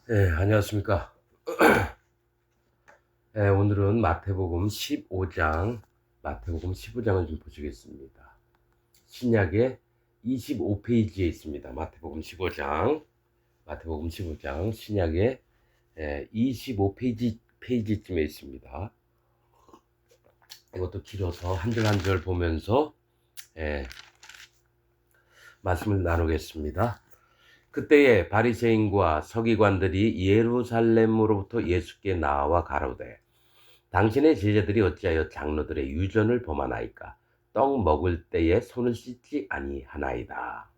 네, 안녕하십니까. 네, 오늘은 마태복음 15장을 좀 보시겠습니다. 신약의 25페이지에 있습니다. 마태복음 15장, 신약의 25페이지쯤에 있습니다. 이것도 길어서 한 절 한 절 보면서 예, 말씀을 나누겠습니다. 그때에 바리새인과 서기관들이 예루살렘으로부터 예수께 나와 가로되 당신의 제자들이 어찌하여 장로들의 유전을 범하나이까? 떡 먹을 때에 손을 씻지 아니하나이다.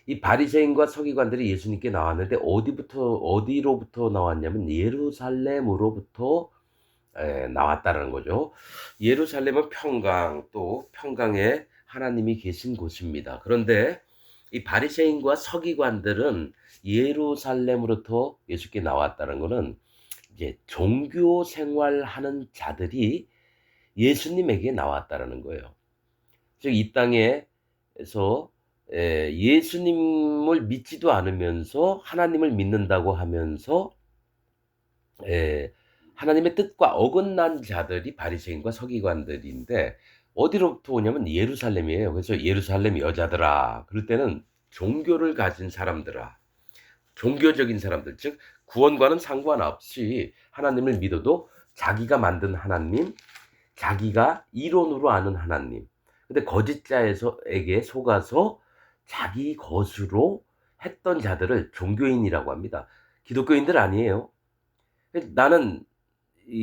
이 바리새인과 서기관들이 예수님께 나왔는데 어디로부터 나왔냐면 예루살렘으로부터 나왔다는 거죠. 예루살렘은 평강, 또 평강에 하나님이 계신 곳입니다. 그런데 이 바리새인과 서기관들은 예루살렘으로부터 예수께 나왔다는 것은 이제 종교 생활하는 자들이 예수님에게 나왔다라는 거예요. 즉 이 땅에서 예수님을 믿지도 않으면서 하나님을 믿는다고 하면서 하나님의 뜻과 어긋난 자들이 바리새인과 서기관들인데 어디로부터 오냐면 예루살렘이에요. 그래서 예루살렘 여자들아, 그럴 때는 종교를 가진 사람들아, 종교적인 사람들, 즉 구원과는 상관없이 하나님을 믿어도 자기가 만든 하나님, 자기가 이론으로 아는 하나님, 근데 거짓자에게 속아서 자기 것으로 했던 자들을 종교인이라고 합니다. 기독교인들 아니에요. 나는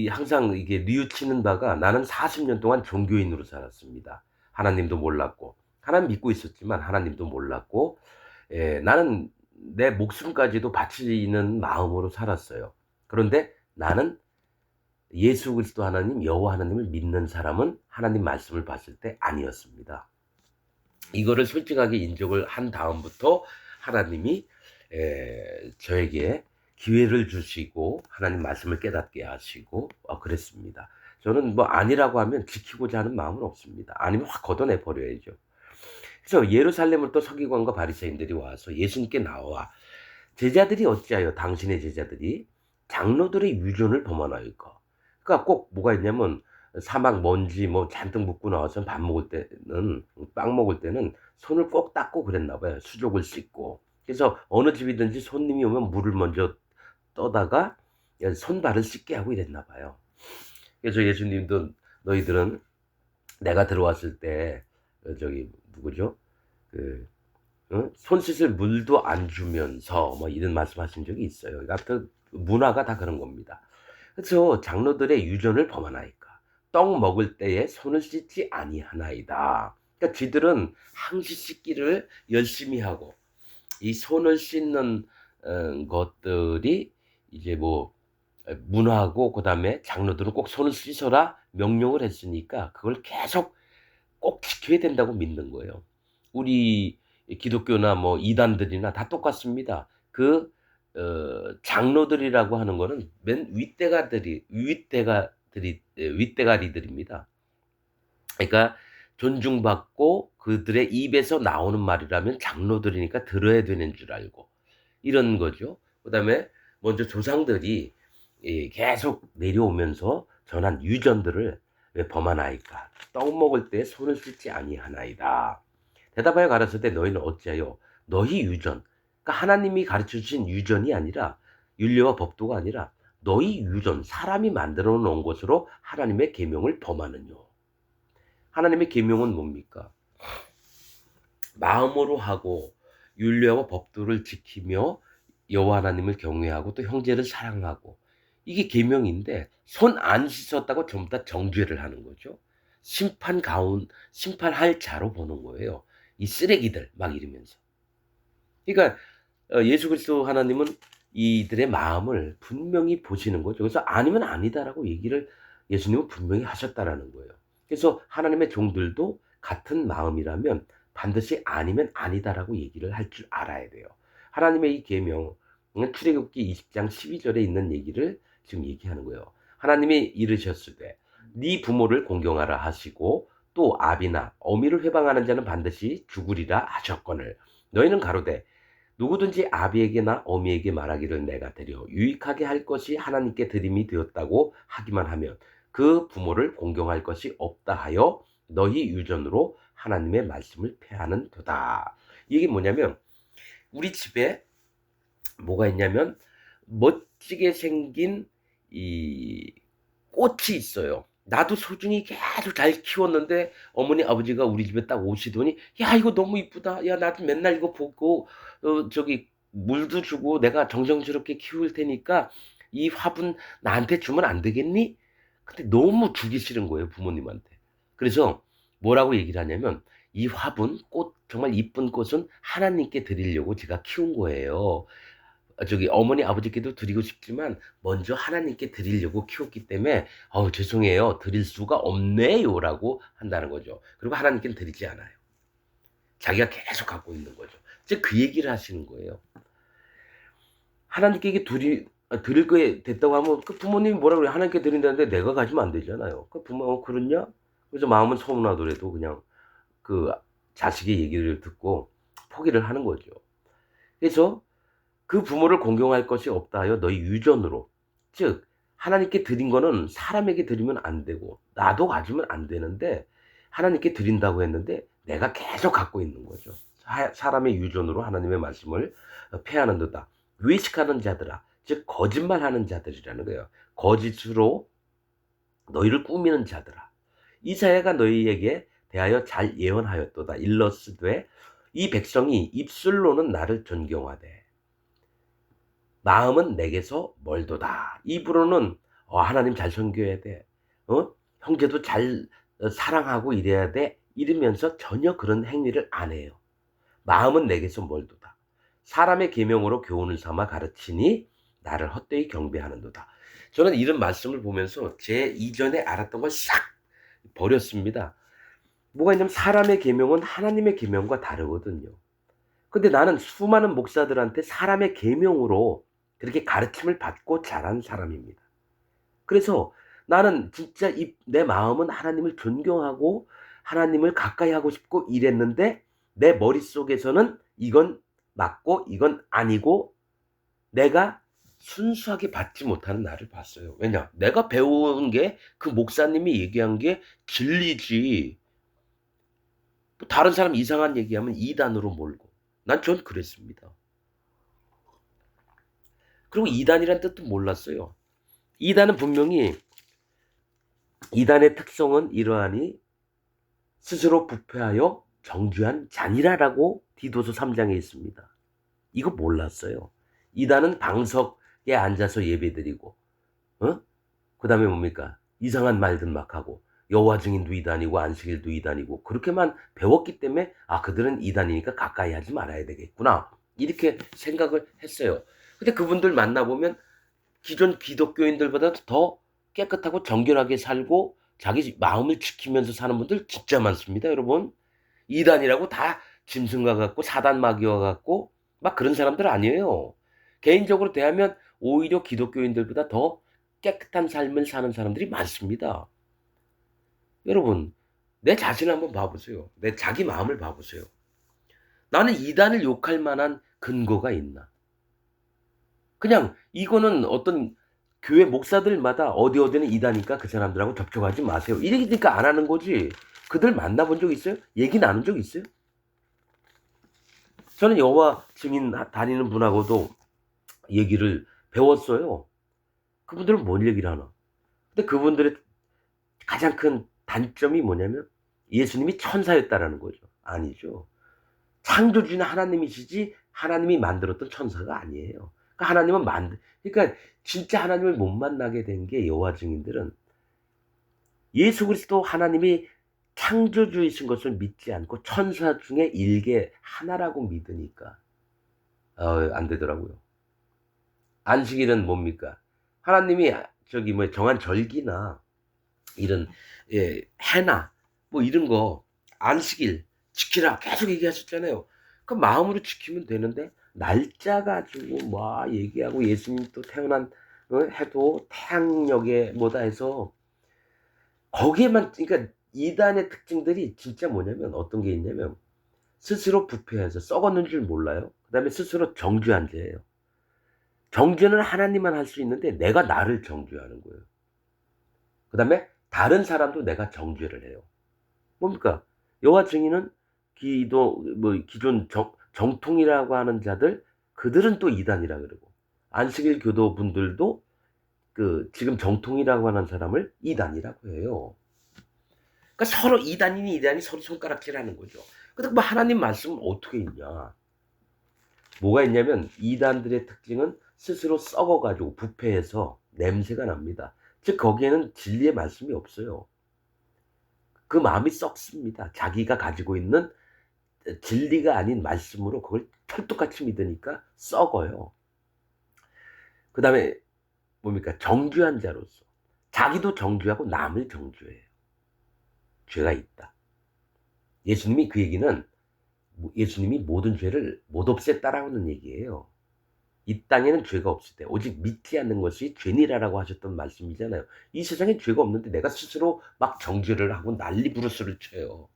항상 이게 뉘우치는 바가, 나는 40년 동안 종교인으로 살았습니다. 하나님도 몰랐고, 하나님 믿고 있었지만 하나님도 몰랐고, 나는 내 목숨까지도 바치는 마음으로 살았어요. 그런데 나는 예수 그리스도 하나님, 여호와 하나님을 믿는 사람은 하나님 말씀을 봤을 때 아니었습니다. 이거를 솔직하게 인정을 한 다음부터 하나님이 저에게 기회를 주시고 하나님 말씀을 깨닫게 하시고 그랬습니다. 저는 뭐 아니라고 하면 지키고자 하는 마음은 없습니다. 아니면 확 걷어내 버려야죠. 그래서 예루살렘을 또 서기관과 바리새인들이 와서 예수님께 나와 제자들이 어찌하여 당신의 제자들이 장로들의 유전을 범하나이까? 그러니까 꼭 뭐가 있냐면 사막 먼지 뭐 잔뜩 묻고 나와서 밥 먹을 때는, 빵 먹을 때는 손을 꼭 닦고 그랬나 봐요. 수족을 씻고. 그래서 어느 집이든지 손님이 오면 물을 먼저 떠다가 손발을 씻게 하고 이랬나 봐요. 그래서 예수님도 너희들은 내가 들어왔을 때 저기 누구죠? 그 손 씻을 물도 안 주면서 뭐 이런 말씀하신 적이 있어요. 하여튼 문화가 다 그런 겁니다. 그래서 장로들의 유전을 범하나이까? 떡 먹을 때에 손을 씻지 아니하나이다. 그러니까 쥐들은 항시 씻기를 열심히 하고 이 손을 씻는 것들이 이제 뭐 문화고, 그다음에 장로들은 꼭 손을 씻어라 명령을 했으니까 그걸 계속 꼭 지켜야 된다고 믿는 거예요. 우리 기독교나 뭐 이단들이나 다 똑같습니다. 장로들이라고 하는 거는 맨 윗대가리들입니다. 그러니까 존중받고 그들의 입에서 나오는 말이라면 장로들이니까 들어야 되는 줄 알고 이런 거죠. 그다음에 먼저 조상들이 계속 내려오면서 전한 유전들을 왜 범하나이까? 떡 먹을 때 손을 씻지 아니하나이다. 대답하여 가라사대 너희는 어찌하여 너희 유전, 그러니까 하나님이 가르쳐 주신 유전이 아니라 윤리와 법도가 아니라 너희 유전, 사람이 만들어 놓은 것으로 하나님의 계명을 범하느뇨. 하나님의 계명은 뭡니까? 마음으로 하고 율례와 법도를 지키며 여호와 하나님을 경외하고 또 형제를 사랑하고, 이게 계명인데 손 안 씻었다고 전부 다 정죄를 하는 거죠. 심판할 자로 보는 거예요. 이 쓰레기들 막 이러면서. 그러니까 예수 그리스도 하나님은 이들의 마음을 분명히 보시는 거죠. 그래서 아니면 아니다라고 얘기를 예수님은 분명히 하셨다라는 거예요. 그래서 하나님의 종들도 같은 마음이라면 반드시 아니면 아니다라고 얘기를 할 줄 알아야 돼요. 하나님의 이 계명은 출애굽기 20장 12절에 있는 얘기를 지금 얘기하는 거예요. 하나님이 이르셨을 때 네 부모를 공경하라 하시고 또 아비나 어미를 회방하는 자는 반드시 죽으리라 하셨거늘 너희는 가로되 누구든지 아비에게나 어미에게 말하기를 내가 드려 유익하게 할 것이 하나님께 드림이 되었다고 하기만 하면 그 부모를 공경할 것이 없다 하여 너희 유전으로 하나님의 말씀을 폐하는도다. 이게 뭐냐면 우리 집에 뭐가 있냐면 멋지게 생긴 이 꽃이 있어요. 나도 소중히 계속 잘 키웠는데 어머니 아버지가 우리 집에 딱 오시더니 야 이거 너무 이쁘다. 야 나도 맨날 이거 보고 저기 물도 주고 내가 정성스럽게 키울 테니까 이 화분 나한테 주면 안 되겠니? 근데 너무 주기 싫은 거예요 부모님한테. 그래서 뭐라고 얘기를 하냐면 이 화분 꽃 정말 이쁜 꽃은 하나님께 드리려고 제가 키운 거예요. 저기 어머니 아버지께도 드리고 싶지만 먼저 하나님께 드리려고 키웠기 때문에 죄송해요. 드릴 수가 없네요라고 한다는 거죠. 그리고 하나님께는 드리지 않아요. 자기가 계속 갖고 있는 거죠. 즉 그 얘기를 하시는 거예요. 하나님께 이게 드릴 거에 됐다고 하면 그 부모님이 뭐라 그래요? 하나님께 드린다는데 내가 가지면 안 되잖아요. 그 부모 그렇냐? 그래서 마음은 서운하더라도 그냥 그 자식의 얘기를 듣고 포기를 하는 거죠. 그래서 그 부모를 공경할 것이 없다 하여 너희 유전으로 즉 하나님께 드린 거는 사람에게 드리면 안 되고 나도 가지면 안 되는데 하나님께 드린다고 했는데 내가 계속 갖고 있는 거죠. 사람의 유전으로 하나님의 말씀을 폐하는도다. 외식하는 자들아 즉 거짓말하는 자들이라는 거예요. 거짓으로 너희를 꾸미는 자들아 이사야가 너희에게 대하여 잘 예언하였도다. 일러스되 이 백성이 입술로는 나를 존경하되 마음은 내게서 멀도다. 입으로는 하나님 잘 섬겨야 돼. 형제도 잘 사랑하고 이래야 돼. 이러면서 전혀 그런 행위를 안 해요. 마음은 내게서 멀도다. 사람의 계명으로 교훈을 삼아 가르치니 나를 헛되이 경배하는도다. 저는 이런 말씀을 보면서 제 이전에 알았던 걸 싹 버렸습니다. 뭐가 있냐면 사람의 계명은 하나님의 계명과 다르거든요. 근데 나는 수많은 목사들한테 사람의 계명으로 그렇게 가르침을 받고 자란 사람입니다. 그래서 나는 진짜 내 마음은 하나님을 존경하고 하나님을 가까이 하고 싶고 이랬는데 내 머릿속에서는 이건 맞고 이건 아니고 내가 순수하게 받지 못하는 나를 봤어요. 왜냐? 내가 배운 게 그 목사님이 얘기한 게 진리지. 다른 사람 이상한 얘기하면 이단으로 몰고. 전 그랬습니다. 그리고 이단이란 뜻도 몰랐어요. 이단은 분명히 이단의 특성은 이러하니 스스로 부패하여 정죄한 잔이라라고 디도서 3장에 있습니다. 이거 몰랐어요. 이단은 방석에 앉아서 예배드리고 그 다음에 뭡니까? 이상한 말들 막 하고 여호와 증인도 이단이고 안식일도 이단이고 그렇게만 배웠기 때문에 그들은 이단이니까 가까이 하지 말아야 되겠구나 이렇게 생각을 했어요. 근데 그분들 만나보면 기존 기독교인들보다 더 깨끗하고 정결하게 살고 자기 마음을 지키면서 사는 분들 진짜 많습니다, 여러분. 이단이라고 다 짐승과 같고 사단 마귀와 같고 막 그런 사람들 아니에요. 개인적으로 대하면 오히려 기독교인들보다 더 깨끗한 삶을 사는 사람들이 많습니다. 여러분, 내 자신을 한번 봐보세요. 내 자기 마음을 봐보세요. 나는 이단을 욕할 만한 근거가 있나? 그냥 이거는 어떤 교회 목사들마다 어디는 이다니까 그 사람들하고 접촉하지 마세요. 이러니까 안 하는 거지. 그들 만나본 적 있어요? 얘기 나눈 적 있어요? 저는 여호와 증인 다니는 분하고도 얘기를 배웠어요. 그분들은 뭔 얘기를 하나? 근데 그분들의 가장 큰 단점이 뭐냐면 예수님이 천사였다라는 거죠. 아니죠. 창조주는 하나님이시지 하나님이 만들었던 천사가 아니에요. 그러니까 하나님은 그러니까 진짜 하나님을 못 만나게 된 게 여호와 증인들은 예수 그리스도 하나님이 창조주이신 것을 믿지 않고 천사 중에 일개 하나라고 믿으니까 안 되더라고요. 안식일은 뭡니까? 하나님이 정한 절기나 이런 해나 뭐 이런 거 안식일 지키라 계속 얘기하셨잖아요. 그 마음으로 지키면 되는데 날짜 가지고 뭐 얘기하고 예수님 또 태어난 해도 태양력에 뭐다 해서 거기에만 그러니까 이단의 특징들이 진짜 뭐냐면 어떤 게 있냐면 스스로 부패해서 썩었는 줄 몰라요. 그다음에 스스로 정죄한 죄예요. 정죄는 하나님만 할 수 있는데 내가 나를 정죄하는 거예요. 그다음에 다른 사람도 내가 정죄를 해요. 뭡니까? 여호와 증인은 기도 뭐 기존 정통이라고 하는 자들, 그들은 또 이단이라 그러고, 안식일 교도분들도 그 지금 정통이라고 하는 사람을 이단이라고 해요. 그러니까 서로 이단이니 이단이 서로 손가락질하는 거죠. 근데 뭐 하나님 말씀은 어떻게 있냐? 뭐가 있냐면 이단들의 특징은 스스로 썩어 가지고 부패해서 냄새가 납니다. 즉 거기에는 진리의 말씀이 없어요. 그 마음이 썩습니다. 자기가 가지고 있는 진리가 아닌 말씀으로 그걸 철떡같이 믿으니까 썩어요. 그다음에 뭡니까? 정죄한 자로서 자기도 정죄하고 남을 정죄해요. 죄가 있다. 예수님이 그 얘기는 예수님이 모든 죄를 못 없앴다라는 얘기예요. 이 땅에는 죄가 없을 때 오직 믿지 않는 것이 죄니라라고 하셨던 말씀이잖아요. 이 세상에 죄가 없는데 내가 스스로 막 정죄를 하고 난리 부르스를 쳐요.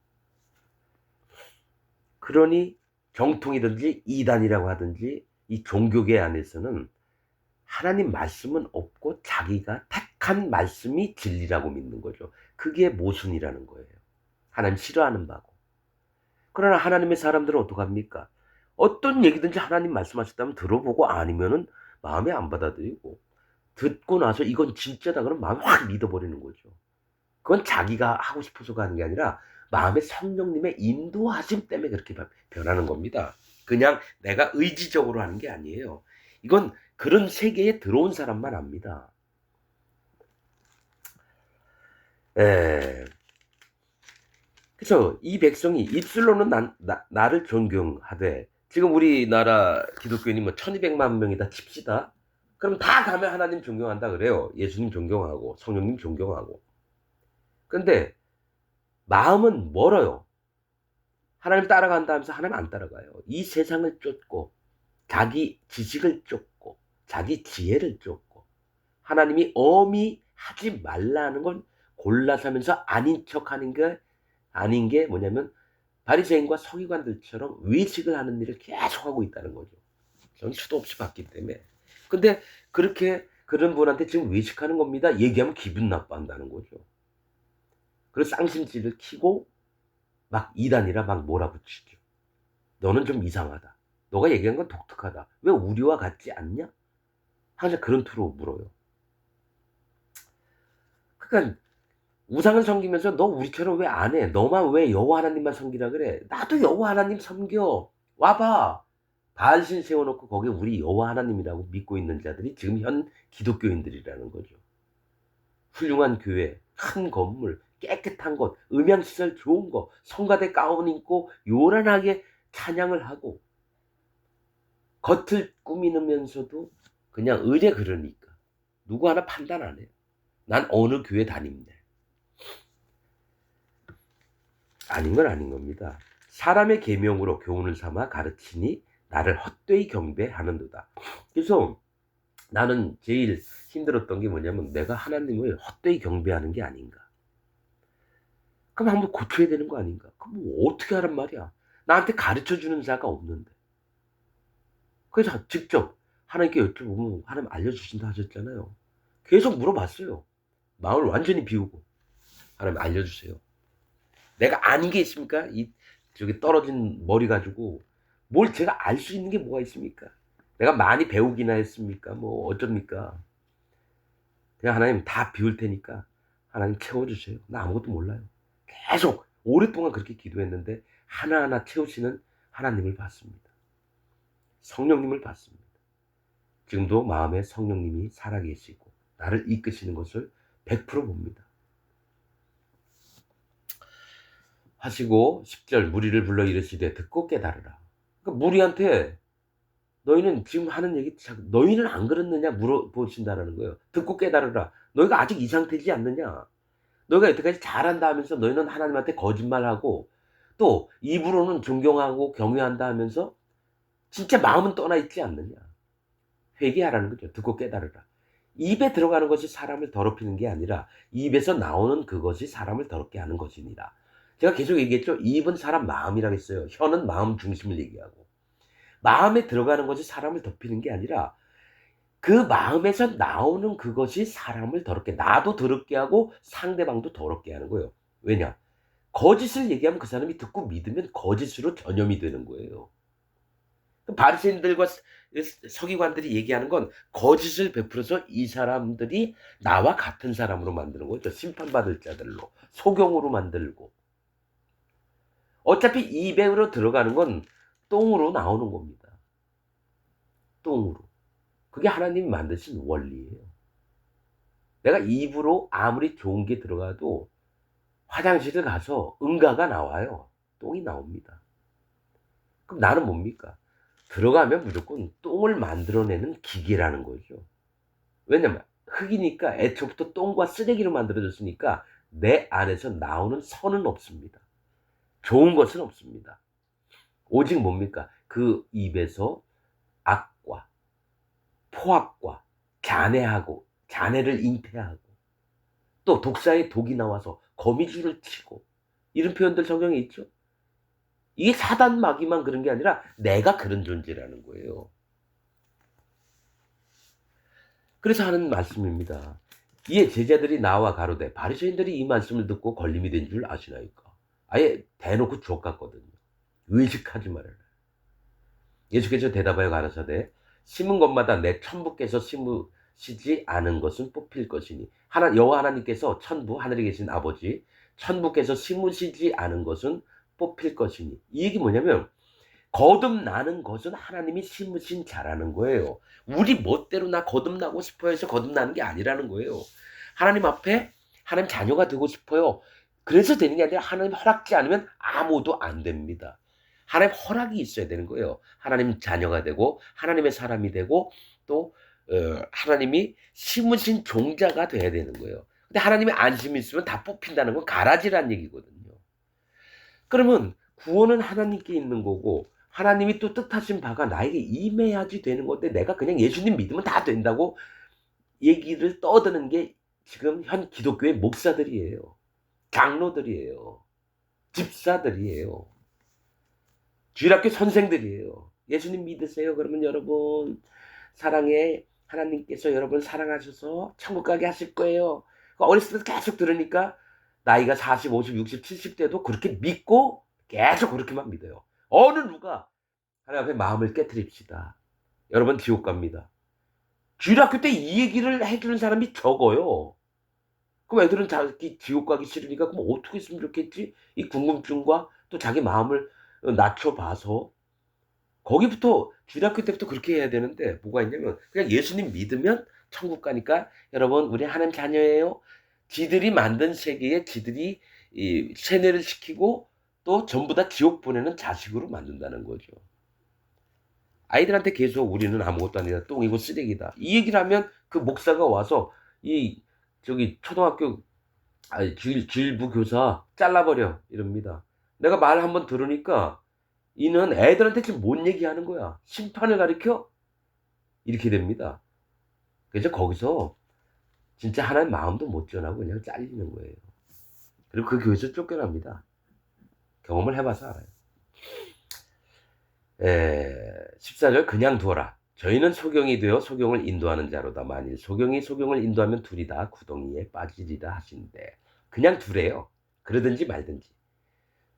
그러니 정통이든지 이단이라고 하든지 이 종교계 안에서는 하나님 말씀은 없고 자기가 택한 말씀이 진리라고 믿는 거죠. 그게 모순이라는 거예요. 하나님 싫어하는 바고. 그러나 하나님의 사람들은 어떡합니까? 어떤 얘기든지 하나님 말씀하셨다면 들어보고 아니면은 마음에 안 받아들이고, 듣고 나서 이건 진짜다 그러면 마음에 확 믿어버리는 거죠. 그건 자기가 하고 싶어서가 하는 게 아니라 마음의 성령님의 인도하심 때문에 그렇게 변하는 겁니다. 그냥 내가 의지적으로 하는 게 아니에요. 이건 그런 세계에 들어온 사람만 압니다. 예. 그쵸. 이 백성이 입술로는 나를 존경하되, 지금 우리나라 기독교인이 뭐 1200만 명이다 칩시다. 그럼 다 가면 하나님 존경한다 그래요. 예수님 존경하고 성령님 존경하고. 근데 마음은 멀어요. 하나님 따라간다 하면서 하나님 안 따라가요. 이 세상을 쫓고 자기 지식을 쫓고 자기 지혜를 쫓고, 하나님이 엄히 하지 말라는 건 골라서 하면서 아닌 척하는 게 아닌 게 뭐냐면 바리새인과 서기관들처럼 외식을 하는 일을 계속하고 있다는 거죠. 전 수도 없이 봤기 때문에. 근데 그렇게 그런 분한테 지금 외식하는 겁니다. 얘기하면 기분 나빠한다는 거죠. 그래서 쌍심지를 키고 막 이단이라 막 몰아붙이죠. 너는 좀 이상하다. 너가 얘기한 건 독특하다. 왜 우리와 같지 않냐? 항상 그런 투로 물어요. 그러니까 우상을 섬기면서 너 우리처럼 왜 안 해? 너만 왜 여호와 하나님만 섬기라 그래? 나도 여호와 하나님 섬겨. 와봐. 바알신 세워놓고 거기에 우리 여호와 하나님이라고 믿고 있는 자들이 지금 현 기독교인들이라는 거죠. 훌륭한 교회, 큰 건물, 깨끗한 곳, 음향시설 좋은 거, 성가대 가운 입고 요란하게 찬양을 하고 겉을 꾸미면서도 그냥 의례 그러니까 누구 하나 판단 안 해요. 난 어느 교회 다닙니다. 아닌 건 아닌 겁니다. 사람의 계명으로 교훈을 삼아 가르치니 나를 헛되이 경배하는도다. 그래서 나는 제일 힘들었던 게 뭐냐면 내가 하나님을 헛되이 경배하는 게 아닌가. 그럼 한번 고쳐야 되는 거 아닌가. 그럼 뭐 어떻게 하란 말이야. 나한테 가르쳐주는 자가 없는데. 그래서 직접 하나님께 여쭤보면 하나님 알려주신다 하셨잖아요. 계속 물어봤어요. 마음을 완전히 비우고 하나님 알려주세요. 내가 아는 게 있습니까? 이 저기 떨어진 머리 가지고 뭘 제가 알 수 있는 게 뭐가 있습니까? 내가 많이 배우기나 했습니까? 뭐 어쩝니까? 그냥 하나님 다 비울 테니까 하나님 채워주세요. 나 아무것도 몰라요. 계속 오랫동안 그렇게 기도했는데 하나하나 채우시는 하나님을 봤습니다. 성령님을 봤습니다. 지금도 마음에 성령님이 살아계시고 나를 이끄시는 것을 100% 봅니다. 하시고 10절 무리를 불러 이르시되 듣고 깨달으라. 그러니까 무리한테 너희는 지금 하는 얘기 너희는 안 그렇느냐 물어보신다라는 거예요. 듣고 깨달으라. 너희가 아직 이 상태지 않느냐. 너희가 여태까지 잘한다 하면서 너희는 하나님한테 거짓말하고 또 입으로는 존경하고 경외한다 하면서 진짜 마음은 떠나 있지 않느냐. 회개하라는 거죠. 듣고 깨달으라. 입에 들어가는 것이 사람을 더럽히는 게 아니라 입에서 나오는 그것이 사람을 더럽게 하는 것이니라. 제가 계속 얘기했죠. 입은 사람 마음이라고 했어요. 혀는 마음 중심을 얘기하고. 마음에 들어가는 것이 사람을 덮이는 게 아니라 그 마음에서 나오는 그것이 사람을 더럽게 나도 더럽게 하고 상대방도 더럽게 하는 거예요. 왜냐? 거짓을 얘기하면 그 사람이 듣고 믿으면 거짓으로 전염이 되는 거예요. 바리새인들과 서기관들이 얘기하는 건 거짓을 베풀어서 이 사람들이 나와 같은 사람으로 만드는 거죠. 심판받을 자들로. 소경으로 만들고. 어차피 입으로 들어가는 건 똥으로 나오는 겁니다. 똥으로. 그게 하나님이 만드신 원리예요. 내가 입으로 아무리 좋은 게 들어가도 화장실을 가서 응가가 나와요. 똥이 나옵니다. 그럼 나는 뭡니까? 들어가면 무조건 똥을 만들어내는 기계라는 거죠. 왜냐면 흙이니까 애초부터 똥과 쓰레기로 만들어졌으니까 내 안에서 나오는 선은 없습니다. 좋은 것은 없습니다. 오직 뭡니까? 그 입에서 악과 포악과 잔해를 잉태하고 또 독사의 독이 나와서 거미줄을 치고 이런 표현들 성경에 있죠. 이게 사단 마귀만 그런 게 아니라 내가 그런 존재라는 거예요. 그래서 하는 말씀입니다. 이에 제자들이 나와 가로되 바리새인들이 이 말씀을 듣고 걸림이 된 줄 아시나이까. 아예 대놓고 족같거든요. 의식하지 말아라. 예수께서 대답하여 가라사대 심은 것마다 내 천부께서 심으시지 않은 것은 뽑힐 것이니 여호와 하나님께서 천부 하늘에 계신 아버지 천부께서 심으시지 않은 것은 뽑힐 것이니 이 얘기 뭐냐면 거듭나는 것은 하나님이 심으신 자라는 거예요. 우리 멋대로 나 거듭나고 싶어 해서 거듭나는 게 아니라는 거예요. 하나님 앞에 하나님 자녀가 되고 싶어요. 그래서 되는 게 아니라 하나님 허락지 않으면 아무도 안 됩니다. 하나님 허락이 있어야 되는 거예요. 하나님 자녀가 되고 하나님의 사람이 되고 또 하나님이 심으신 종자가 돼야 되는 거예요. 근데 하나님의 안심이 있으면 다 뽑힌다는 건 가라지란 얘기거든요. 그러면 구원은 하나님께 있는 거고 하나님이 또 뜻하신 바가 나에게 임해야지 되는 건데 내가 그냥 예수님 믿으면 다 된다고 얘기를 떠드는 게 지금 현 기독교의 목사들이에요. 장로들이에요. 집사들이에요. 주일학교 선생들이에요. 예수님 믿으세요. 그러면 여러분 사랑해 하나님께서 여러분 사랑하셔서 천국 가게 하실 거예요. 어렸을 때 계속 들으니까 나이가 40, 50, 60, 70대도 그렇게 믿고 계속 그렇게만 믿어요. 어느 누가 하나님 앞에 마음을 깨트립시다. 여러분 지옥 갑니다. 주일학교 때 이 얘기를 해주는 사람이 적어요. 그럼 애들은 자기 지옥 가기 싫으니까 그럼 어떻게 했으면 좋겠지? 이 궁금증과 또 자기 마음을 낮춰봐서 거기부터 주일학교 때부터 그렇게 해야 되는데 뭐가 있냐면 그냥 예수님 믿으면 천국 가니까 여러분 우리 하나님 자녀예요. 지들이 만든 세계에 지들이 세뇌를 시키고 또 전부 다 지옥 보내는 자식으로 만든다는 거죠. 아이들한테 계속 우리는 아무것도 아니다. 똥이고 쓰레기다. 이 얘기를 하면 그 목사가 와서 초등학교 주일부 교사 잘라버려 이럽니다. 내가 말 한번 들으니까 이는 애들한테 지금 뭔 얘기하는 거야? 심판을 가리켜? 이렇게 됩니다. 그래서 거기서 진짜 하나님 마음도 못 전하고 그냥 잘리는 거예요. 그리고 그 교회에서 쫓겨납니다. 경험을 해봐서 알아요. 14절 그냥 두어라. 저희는 소경이 되어 소경을 인도하는 자로다. 만일 소경이 소경을 인도하면 둘이 다 구덩이에 빠지리라 하시는데 그냥 두래요. 그러든지 말든지.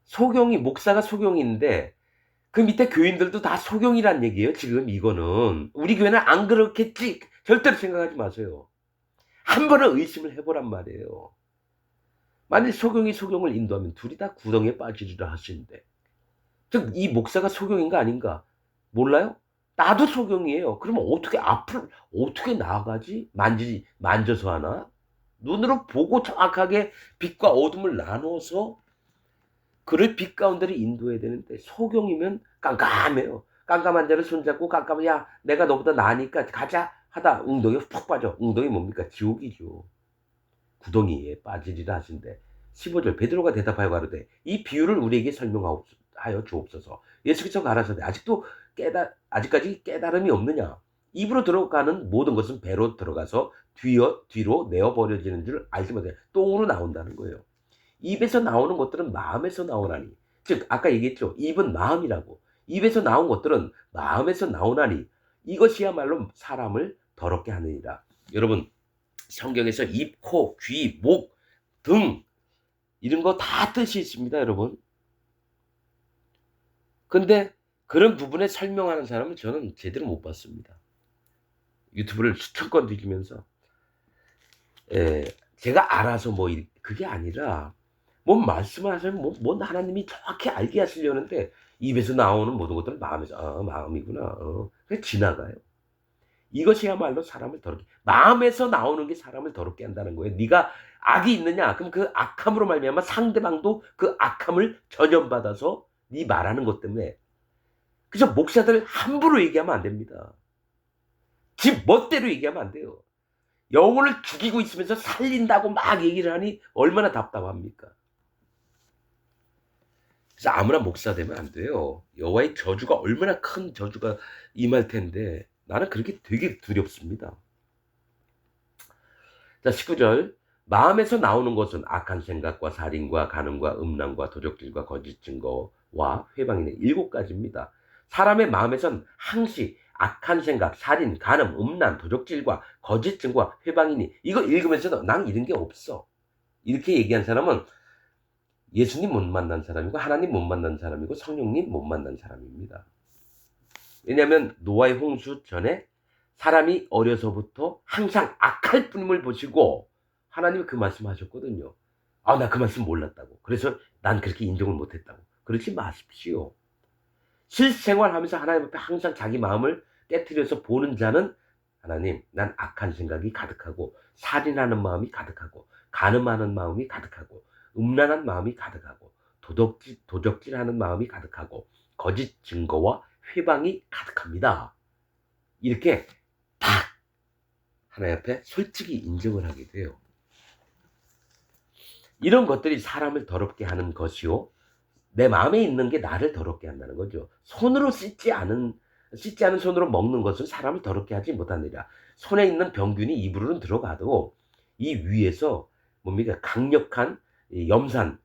소경이 목사가 소경인데 그 밑에 교인들도 다 소경이란 얘기예요. 지금 이거는 우리 교회는 안 그렇겠지. 절대로 생각하지 마세요. 한 번은 의심을 해보란 말이에요. 만일 소경이 소경을 인도하면 둘이 다 구덩이에 빠지리라 하시는데 즉 이 목사가 소경인가 아닌가 몰라요? 나도 소경이에요. 그러면 어떻게 앞을 어떻게 나아가지? 만져서 하나? 눈으로 보고 정확하게 빛과 어둠을 나눠서 그를 빛 가운데를 인도해야 되는데 소경이면 깜깜해요. 깜깜한 자를 손잡고 깜깜해 야 내가 너보다 나으니까 가자 하다 웅덩이에 푹 빠져. 웅덩이 뭡니까? 지옥이죠. 구덩이에 빠지리라 하신데 15절 베드로가 대답하여 가로되 이 비유를 우리에게 설명하여 주옵소서. 예수께서 가라사대 아직까지 깨달음이 없느냐? 입으로 들어가는 모든 것은 배로 들어가서 뒤로 내어 버려지는 줄 알지 못해. 똥으로 나온다는 거예요. 입에서 나오는 것들은 마음에서 나오나니. 즉 아까 얘기했죠. 입은 마음이라고. 입에서 나온 것들은 마음에서 나오나니 이것이야말로 사람을 더럽게 하느니라. 여러분 성경에서 입, 코, 귀, 목, 등 이런 거 다 뜻이 있습니다, 여러분. 근데 그런 부분에 설명하는 사람을 저는 제대로 못 봤습니다. 유튜브를 수천 건 뒤지면서 예, 제가 알아서 뭐 그게 아니라 뭔 말씀하시면 뭔 하나님이 정확히 알게 하시려는데 입에서 나오는 모든 것들은 마음에서 마음이구나. 그냥 지나가요. 이것이야말로 사람을 더럽게 마음에서 나오는 게 사람을 더럽게 한다는 거예요. 네가 악이 있느냐? 그럼 그 악함으로 말미암아 상대방도 그 악함을 전염받아서 네 말하는 것 때문에 그래서 목사들 함부로 얘기하면 안 됩니다. 지 멋대로 얘기하면 안 돼요. 영혼을 죽이고 있으면서 살린다고 막 얘기를 하니 얼마나 답답합니까? 그래서 아무나 목사 되면 안 돼요. 여호와의 저주가 얼마나 큰 저주가 임할 텐데 나는 그렇게 되게 두렵습니다. 자, 19절. 마음에서 나오는 것은 악한 생각과 살인과 간음과 음란과 도적질과 거짓 증거와 회방이네. 7가지입니다. 사람의 마음에선 항시 악한 생각, 살인, 간음, 음란, 도적질과 거짓 증거와 회방이니. 이거 읽으면서도 난 이런 게 없어. 이렇게 얘기한 사람은 예수님 못 만난 사람이고 하나님 못 만난 사람이고 성령님 못 만난 사람입니다. 왜냐하면 노아의 홍수 전에 사람이 어려서부터 항상 악할 뿐임을 보시고 하나님이 그 말씀하셨거든요. 나 그 말씀 몰랐다고. 그래서 난 그렇게 인정을 못했다고. 그러지 마십시오. 실생활하면서 하나님 앞에 항상 자기 마음을 깨트려서 보는 자는 하나님, 난 악한 생각이 가득하고 살인하는 마음이 가득하고 간음하는 마음이 가득하고 음란한 마음이 가득하고 도적질하는 마음이 가득하고 거짓 증거와 회방이 가득합니다. 이렇게 딱 하나님 앞에 솔직히 인정을 하게 돼요. 이런 것들이 사람을 더럽게 하는 것이요. 내 마음에 있는 게 나를 더럽게 한다는 거죠. 손으로 씻지 않은 손으로 먹는 것은 사람을 더럽게 하지 못하느니라. 손에 있는 병균이 입으로는 들어가도 이 위에서 뭡니까 강력한 염산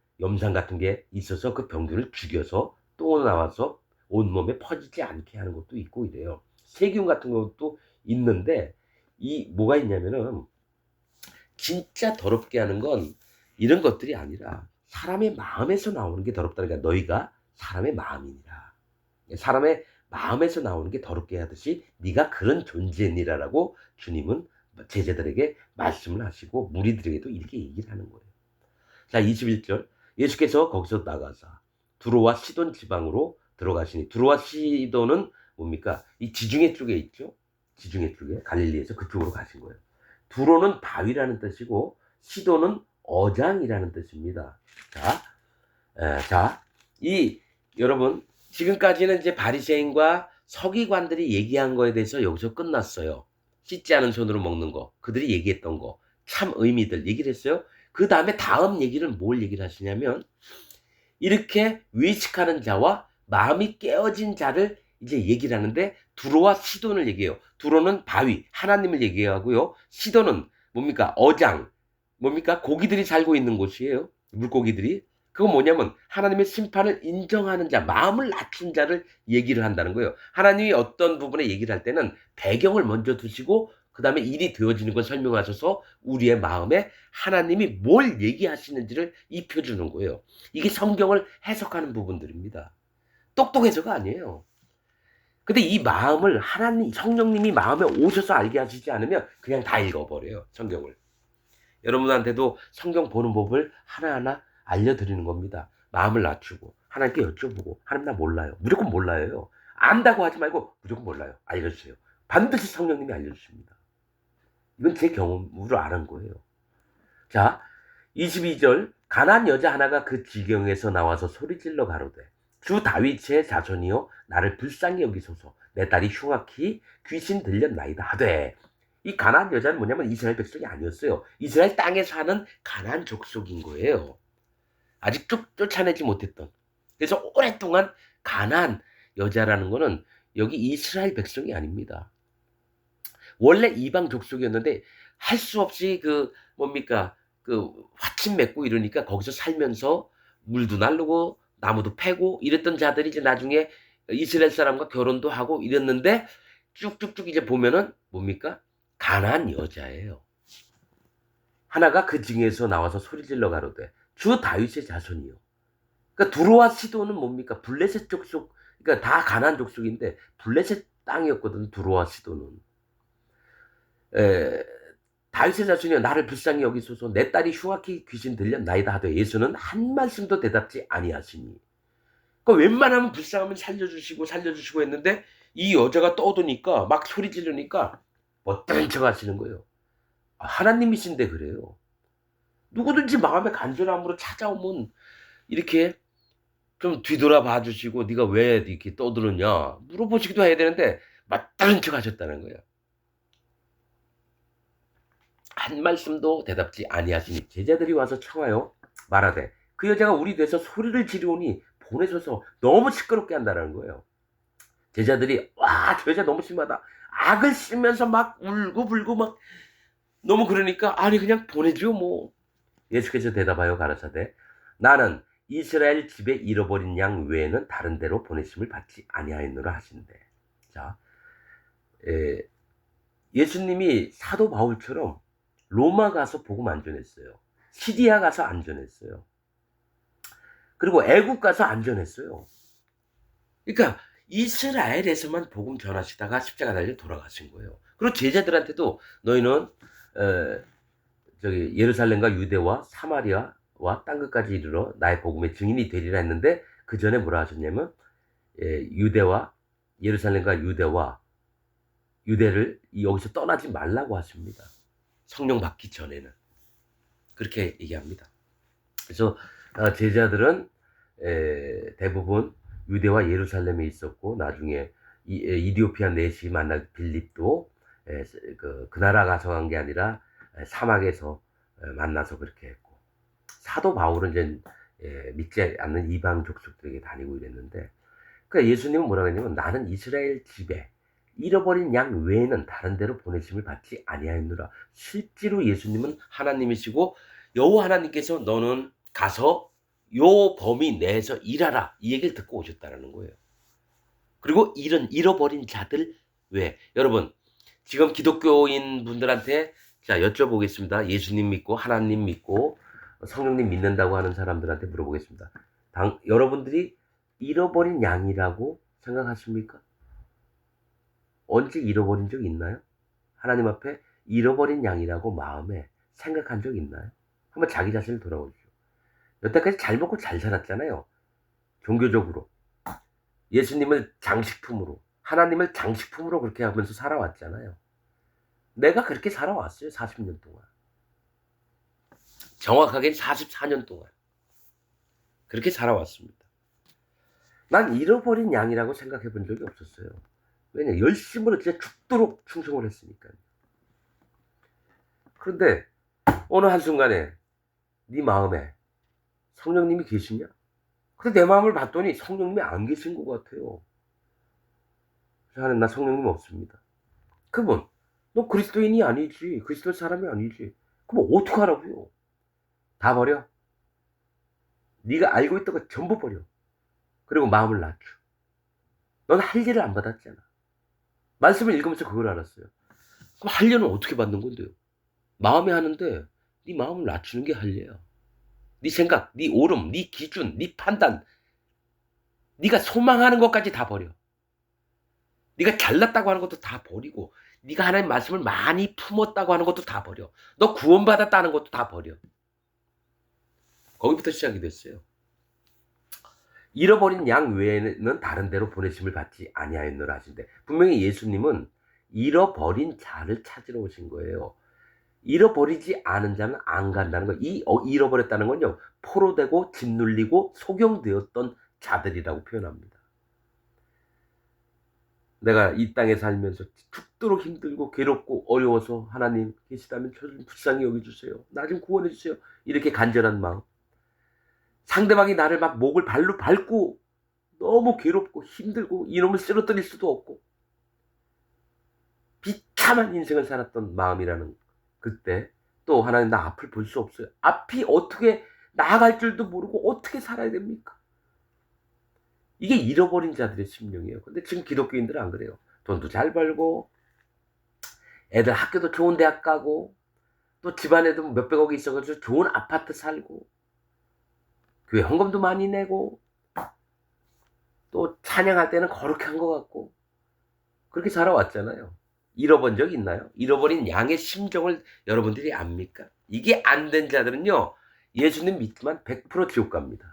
같은 게 있어서 그 병균을 죽여서 또 나와서 온몸에 퍼지지 않게 하는 것도 있고 이래요. 세균 같은 것도 있는데 이 뭐가 있냐면은 진짜 더럽게 하는 건 이런 것들이 아니라 사람의 마음에서 나오는 게 더럽다니까. 너희가 사람의 마음이니라. 사람의 마음에서 나오는 게 더럽게 하듯이 네가 그런 존재니라라고 주님은 제자들에게 말씀을 하시고 무리들에게도 이렇게 얘기를 하는 거예요. 자, 21절. 예수께서 거기서 나가사 두로와 시돈 지방으로 들어가시니, 두로와 시돈은 뭡니까? 이 지중해 쪽에 있죠. 지중해 쪽에 갈릴리에서 그쪽으로 가신 거예요. 두로는 바위라는 뜻이고 시돈은 어장이라는 뜻입니다. 자, 여러분 지금까지는 이제 바리새인과 서기관들이 얘기한 거에 대해서 여기서 끝났어요. 씻지 않은 손으로 먹는 거, 그들이 얘기했던 거, 참 의미들 얘기를 했어요. 그 다음에 다음 얘기는 뭘 얘기를 하시냐면 이렇게 외식하는 자와 마음이 깨어진 자를 이제 얘기를 하는데 두로와 시돈을 얘기해요. 두로는 바위, 하나님을 얘기하고요. 시돈은 뭡니까? 어장, 뭡니까? 고기들이 살고 있는 곳이에요. 물고기들이. 그건 뭐냐면 하나님의 심판을 인정하는 자, 마음을 낮춘 자를 얘기를 한다는 거예요. 하나님이 어떤 부분에 얘기를 할 때는 배경을 먼저 두시고 그 다음에 일이 되어지는 걸 설명하셔서 우리의 마음에 하나님이 뭘 얘기하시는지를 입혀주는 거예요. 이게 성경을 해석하는 부분들입니다. 똑똑해서가 아니에요. 근데 이 마음을 하나님, 성령님이 마음에 오셔서 알게 하시지 않으면 그냥 다 읽어버려요, 성경을. 여러분한테도 성경 보는 법을 하나하나 알려드리는 겁니다. 마음을 낮추고 하나님께 여쭤보고 하나님 나 몰라요. 무조건 몰라요. 안다고 하지 말고 무조건 몰라요. 알려주세요. 반드시 성령님이 알려주십니다. 이건 제 경험으로 아는 거예요. 자, 22절. 가난한 여자 하나가 그 지경에서 나와서 소리질러 가로되 주 다윗의 자손이여 나를 불쌍히 여기소서. 내 딸이 흉악히 귀신 들렸나이다 하되. 이 가나안 여자는 뭐냐면 이스라엘 백성이 아니었어요. 이스라엘 땅에 사는 가나안 족속인 거예요. 아직 쫓아내지 못했던. 그래서 오랫동안 가나안 여자라는 거는 여기 이스라엘 백성이 아닙니다. 원래 이방 족속이었는데 할 수 없이 그 뭡니까 그 화친 맺고 이러니까 거기서 살면서 물도 날르고 나무도 패고 이랬던 자들이 이제 나중에 이스라엘 사람과 결혼도 하고 이랬는데 쭉쭉쭉 이제 보면은 뭡니까? 가나안 여자예요. 하나가 그 징에서 나와서 소리질러 가로되 주 다윗의 자손이요. 그러니까 두로와 시도는 뭡니까? 블레셋 족속, 그러니까 다 가나안 족속인데 블레셋 땅이었거든, 두로와 시도는. 에, 다윗의 자손이여 나를 불쌍히 여기소서. 내 딸이 흉악히 귀신 들렸나이다 하되 예수는 한 말씀도 대답지 아니하시니. 그러니까 웬만하면 불쌍하면 살려주시고 했는데 이 여자가 떠드니까 막 소리 지르니까 못된 척 하시는 거예요. 하나님이신데 그래요. 누구든지 마음의 간절함으로 찾아오면 이렇게 좀 뒤돌아봐 주시고 네가 왜 이렇게 떠드느냐 물어보시기도 해야 되는데 맞다른 척 하셨다는 거예요. 한 말씀도 대답지 아니하시니 제자들이 와서 청하여 말하되 그 여자가 우리 돼서 소리를 지르오니 보내줘서 너무 시끄럽게 한다는 거예요. 제자들이 와, 저 여자 너무 심하다. 악을 씹면서 막 울고불고 막 너무 그러니까 아니 그냥 보내줘 뭐. 예수께서 대답하여 가라사대 나는 이스라엘 집에 잃어버린 양 외에는 다른 데로 보내심을 받지 아니하였노라 하신대. 자, 예수님이 사도 바울처럼 로마 가서 복음 안 전했어요. 시리아 가서 안 전했어요. 그리고 애국 가서 안 전했어요. 그러니까 이스라엘에서만 복음 전하시다가 십자가 달려 돌아가신 거예요. 그리고 제자들한테도 너희는 예루살렘과 유대와 사마리아와 땅 끝까지 이르러 나의 복음의 증인이 되리라 했는데 그 전에 뭐라 하셨냐면 유대와 예루살렘과 유대를 여기서 떠나지 말라고 하십니다. 성령 받기 전에는 그렇게 얘기합니다. 그래서 제자들은 대부분 유대와 예루살렘에 있었고 나중에 이디오피아 내시 만날 빌립도 그 나라 가서 간 게 아니라 사막에서 만나서 그렇게 했고 사도 바울은 이제 믿지 않는 이방 족속들에게 다니고 이랬는데 그러니까 예수님은 뭐라고 했냐면 나는 이스라엘 집에 잃어버린 양 외에는 다른 데로 보내심을 받지 아니하였노라. 실제로 예수님은 하나님이시고 여호와 하나님께서 너는 가서 요 범위 내에서 일하라 이 얘기를 듣고 오셨다는 거예요. 그리고 이런 잃어버린 자들 왜 여러분 지금 기독교인 분들한테 자 여쭤보겠습니다. 예수님 믿고 하나님 믿고 성령님 믿는다고 하는 사람들한테 물어보겠습니다. 여러분들이 잃어버린 양이라고 생각하십니까? 언제 잃어버린 적 있나요? 하나님 앞에 잃어버린 양이라고 마음에 생각한 적 있나요? 한번 자기 자신을 돌아보십시오. 여태까지 잘 먹고 잘 살았잖아요. 종교적으로. 예수님을 장식품으로, 하나님을 장식품으로 그렇게 하면서 살아왔잖아요. 내가 그렇게 살아왔어요. 40년 동안. 정확하게는 44년 동안. 그렇게 살아왔습니다. 난 잃어버린 양이라고 생각해 본 적이 없었어요. 왜냐? 열심으로 진짜 죽도록 충성을 했으니까요. 그런데 어느 한순간에 네 마음에 성령님이 계시냐? 근데 내 마음을 봤더니 성령님이 안 계신 것 같아요. 하나님 나 성령님 없습니다. 그러면 너 그리스도인이 아니지. 그리스도 사람이 아니지. 그럼 어떡하라고요? 다 버려. 네가 알고 있던 거 전부 버려. 그리고 마음을 낮춰. 넌 할례를 안 받았잖아. 말씀을 읽으면서 그걸 알았어요. 그럼 할례는 어떻게 받는 건데요? 마음에 하는데 네 마음을 낮추는 게 할례야. 네 생각, 네 오름, 네 기준, 네 판단, 네가 소망하는 것까지 다 버려. 네가 잘났다고 하는 것도 다 버리고 네가 하나님 말씀을 많이 품었다고 하는 것도 다 버려. 너 구원받았다는 것도 다 버려. 거기부터 시작이 됐어요. 잃어버린 양 외에는 다른 데로 보내심을 받지 아니하였노라 하신데 분명히 예수님은 잃어버린 자를 찾으러 오신 거예요. 잃어버리지 않은 자는 안 간다는 거. 잃어버렸다는 건요. 포로되고 짓눌리고 속용되었던 자들이라고 표현합니다. 내가 이 땅에 살면서 죽도록 힘들고 괴롭고 어려워서 하나님 계시다면 저를 불쌍히 여겨주세요. 나 좀 구원해주세요. 이렇게 간절한 마음. 상대방이 나를 막 목을 발로 밟고 너무 괴롭고 힘들고 이놈을 쓰러뜨릴 수도 없고 비참한 인생을 살았던 마음이라는 그때 또 하나님 나 앞을 볼 수 없어요. 앞이 어떻게 나아갈 줄도 모르고 어떻게 살아야 됩니까? 이게 잃어버린 자들의 심령이에요. 근데 지금 기독교인들은 안 그래요. 돈도 잘 벌고 애들 학교도 좋은 대학 가고 또 집안에도 몇백억이 있어가지고 좋은 아파트 살고 교회 헌금도 많이 내고 또 찬양할 때는 거룩한 것 같고 그렇게 살아왔잖아요. 잃어본 적 있나요? 잃어버린 양의 심정을 여러분들이 압니까? 이게 안 된 자들은요, 예수님 믿지만 100% 지옥 갑니다.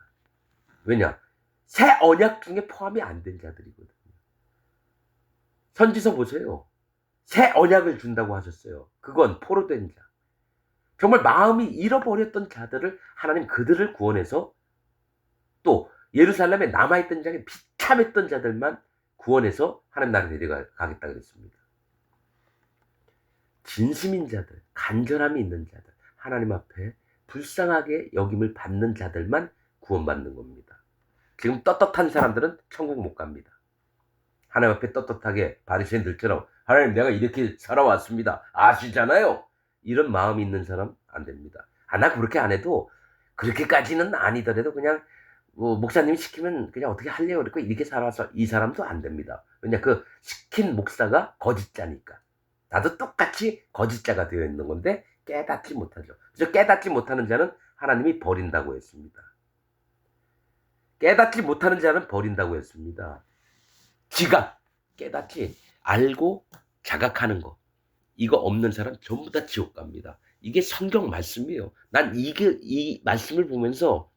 왜냐? 새 언약 중에 포함이 안 된 자들이거든요. 선지서 보세요. 새 언약을 준다고 하셨어요. 그건 포로된 자. 정말 마음이 잃어버렸던 자들을 하나님 그들을 구원해서 또 예루살렘에 남아있던 자에 비참했던 자들만 구원해서 하나님 나라에 데려가겠다 그랬습니다. 진심인 자들, 간절함이 있는 자들, 하나님 앞에 불쌍하게 여김을 받는 자들만 구원받는 겁니다. 지금 떳떳한 사람들은 천국 못 갑니다. 하나님 앞에 떳떳하게 바리새인들처럼 하나님 내가 이렇게 살아왔습니다. 아시잖아요. 이런 마음이 있는 사람 안 됩니다. 나 그렇게 안 해도 그렇게까지는 아니더라도 그냥 목사님이 시키면 그냥 어떻게 하려고 그랬고 이렇게 살아서 이 사람도 안 됩니다. 왜냐 그 시킨 목사가 거짓자니까. 나도 똑같이 거짓자가 되어 있는 건데 깨닫지 못하죠. 그래서 깨닫지 못하는 자는 하나님이 버린다고 했습니다. 깨닫지 못하는 자는 버린다고 했습니다. 지각, 깨닫지 알고 자각하는 거. 이거 없는 사람 전부 다 지옥 갑니다. 이게 성경 말씀이에요. 난 이 말씀을 보면서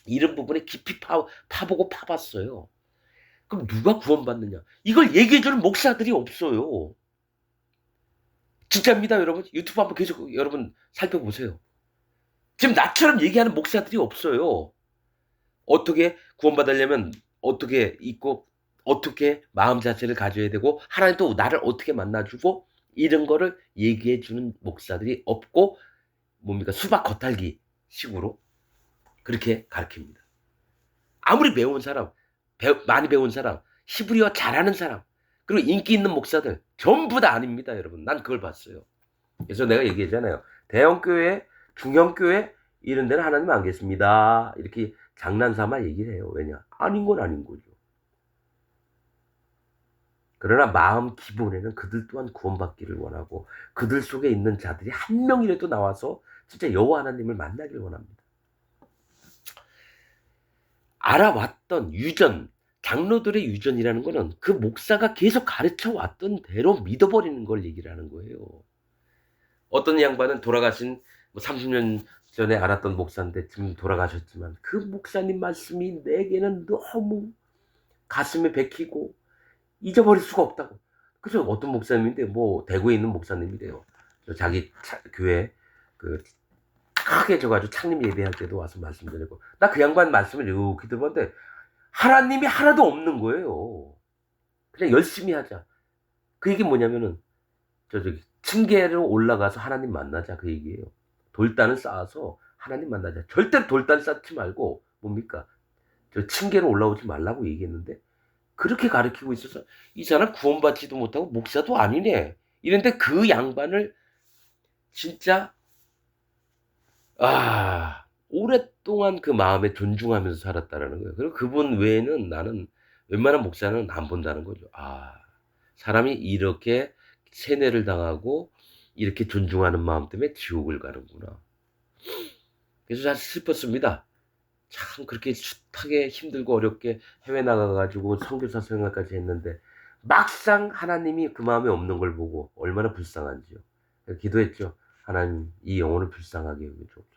이런 부분에 깊이 파보고 파봤어요. 그럼 누가 구원받느냐? 이걸 얘기해주는 목사들이 없어요. 진짜입니다, 여러분. 유튜브 한번 계속 여러분 살펴보세요. 지금 나처럼 얘기하는 목사들이 없어요. 어떻게 구원받으려면 어떻게 있고 어떻게 마음 자체를 가져야 되고 하나님 또 나를 어떻게 만나주고 이런 거를 얘기해주는 목사들이 없고 뭡니까 수박 겉핥기 식으로 그렇게 가르칩니다. 아무리 배운 사람, 많이 배운 사람, 히브리어 잘하는 사람 그리고 인기 있는 목사들 전부 다 아닙니다, 여러분. 난 그걸 봤어요. 그래서 내가 얘기했잖아요. 대형교회, 중형교회 이런 데는 하나님 안 계십니다. 이렇게 장난삼아 얘기를 해요. 왜냐? 아닌 건 아닌 거죠. 그러나 마음 기본에는 그들 또한 구원받기를 원하고 그들 속에 있는 자들이 한 명이라도 나와서 진짜 여호와 하나님을 만나기를 원합니다. 알아왔던 유전, 장로들의 유전이라는 거는 그 목사가 계속 가르쳐 왔던 대로 믿어버리는 걸 얘기를 하는 거예요. 어떤 양반은 돌아가신 30년 전에 알았던 목사인데 지금 돌아가셨지만 그 목사님 말씀이 내게는 너무 가슴에 bek히고 잊어버릴 수가 없다고. 그래서 어떤 목사님인데 대구에 있는 목사님이래요. 자기 교회 크게 져가지고 창립 예배할 때도 와서 말씀드리고 나 그 양반 말씀을 이렇게 들었는데 하나님이 하나도 없는 거예요. 그냥 열심히 하자. 그 얘기 뭐냐면은 층계로 올라가서 하나님 만나자 그 얘기예요. 돌단을 쌓아서 하나님 만나자. 절대로 돌단 쌓지 말고 뭡니까? 층계로 올라오지 말라고 얘기했는데 그렇게 가르치고 있어서 이 사람 구원받지도 못하고 목사도 아니네. 이런데 그 양반을 진짜 오랫동안 그 마음에 존중하면서 살았다라는 거예요. 그리고 그분 외에는 나는 웬만한 목사는 안 본다는 거죠. 사람이 이렇게 세뇌를 당하고 이렇게 존중하는 마음 때문에 지옥을 가는구나. 그래서 잘 슬펐습니다. 참 그렇게 숱하게 힘들고 어렵게 해외 나가가지고 선교사 생활까지 했는데 막상 하나님이 그 마음에 없는 걸 보고 얼마나 불쌍한지요. 기도했죠. 하나님 이 영혼을 불쌍하게 여겨주옵소서.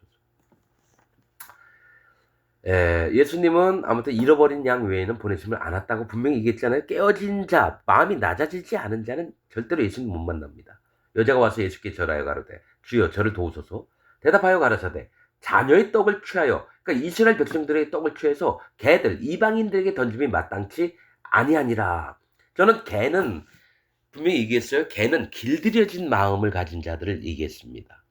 예수님은 아무튼 잃어버린 양 외에는 보내심을 안 왔다고 분명히 얘기했잖아요. 깨어진 자, 마음이 낮아지지 않은 자는 절대로 예수님 못 만납니다. 여자가 와서 예수께 절하여 가로되 주여 저를 도우소서. 대답하여 가라사대 자녀의 떡을 취하여, 그러니까 이스라엘 백성들의 떡을 취해서 개들 이방인들에게 던짐이 마땅치 아니하니라. 저는 개는 분명히 얘기했어요. 개는 길들여진 마음을 가진 자들을 얘기했습니다.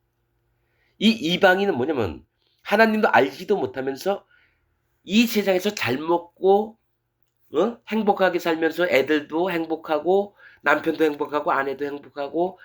이 이방인은 뭐냐면 하나님도 알지도 못하면서 이 세상에서 잘 먹고 행복하게 살면서 애들도 행복하고 남편도 행복하고 아내도 행복하고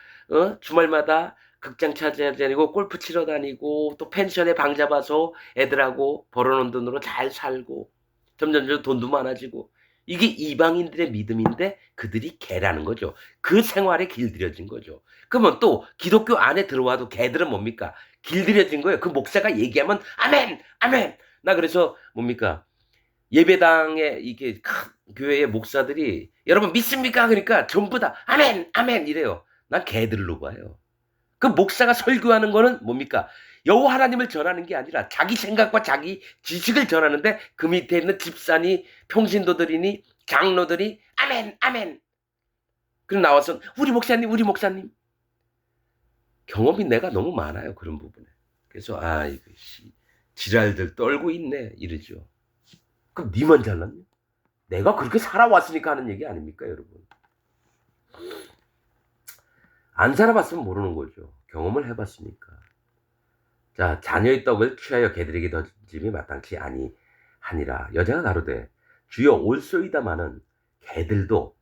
주말마다 극장 찾아다니고 골프 치러 다니고 또 펜션에 방 잡아서 애들하고 벌어놓은 돈으로 잘 살고 점점점 돈도 많아지고 이게 이방인들의 믿음인데 그들이 개라는 거죠. 그 생활에 길들여진 거죠. 그러면 또 기독교 안에 들어와도 개들은 뭡니까? 길들여진 거예요. 그 목사가 얘기하면 아멘, 아멘. 나 그래서 뭡니까? 예배당에 이게 큰 교회의 목사들이 여러분 믿습니까? 그러니까 전부 다 아멘, 아멘 이래요. 난 개들로 봐요. 그 목사가 설교하는 거는 뭡니까? 여호와 하나님을 전하는 게 아니라 자기 생각과 자기 지식을 전하는데 그 밑에 있는 집사니 평신도들이니 장로들이 아멘, 아멘. 그리고 나와서 우리 목사님, 우리 목사님. 경험이 내가 너무 많아요. 그런 부분에. 그래서 이거 지랄들 떨고 있네 이러죠. 그럼 니만 잘났냐? 내가 그렇게 살아왔으니까 하는 얘기 아닙니까, 여러분? 안 살아봤으면 모르는 거죠. 경험을 해봤으니까. 자, 자녀의 떡을 취하여 개들에게 던짐이 마땅치 아니하니라. 여자가 가로되 주여 올소이다마는 개들도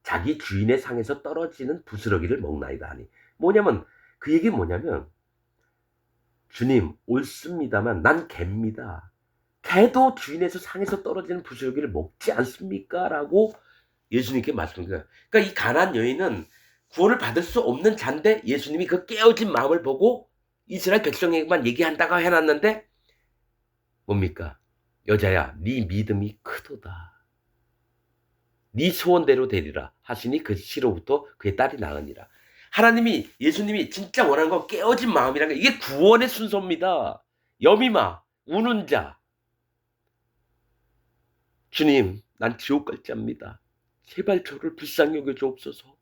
자기 주인의 상에서 떨어지는 부스러기를 먹나이다 하니. 뭐냐면 그 얘기 뭐냐면 주님 옳습니다만 난 개입니다. 개도 주인에서 상에서 떨어지는 부스러기를 먹지 않습니까? 라고 예수님께 말씀드려요. 그러니까 이 가난안 여인은 구원을 받을 수 없는 자인데 예수님이 그 깨어진 마음을 보고 이스라엘 백성에게만 얘기한다고 해놨는데 뭡니까? 여자야 네 믿음이 크도다. 네 소원대로 되리라 하시니 그 시로부터 그의 딸이 나으니라. 하나님이 예수님이 진짜 원하는 건 깨어진 마음이라는 게 이게 구원의 순서입니다. 여미마 우는 자 주님 난 지옥 갈 자입니다. 제발 저를 불쌍히 여겨 주옵소서.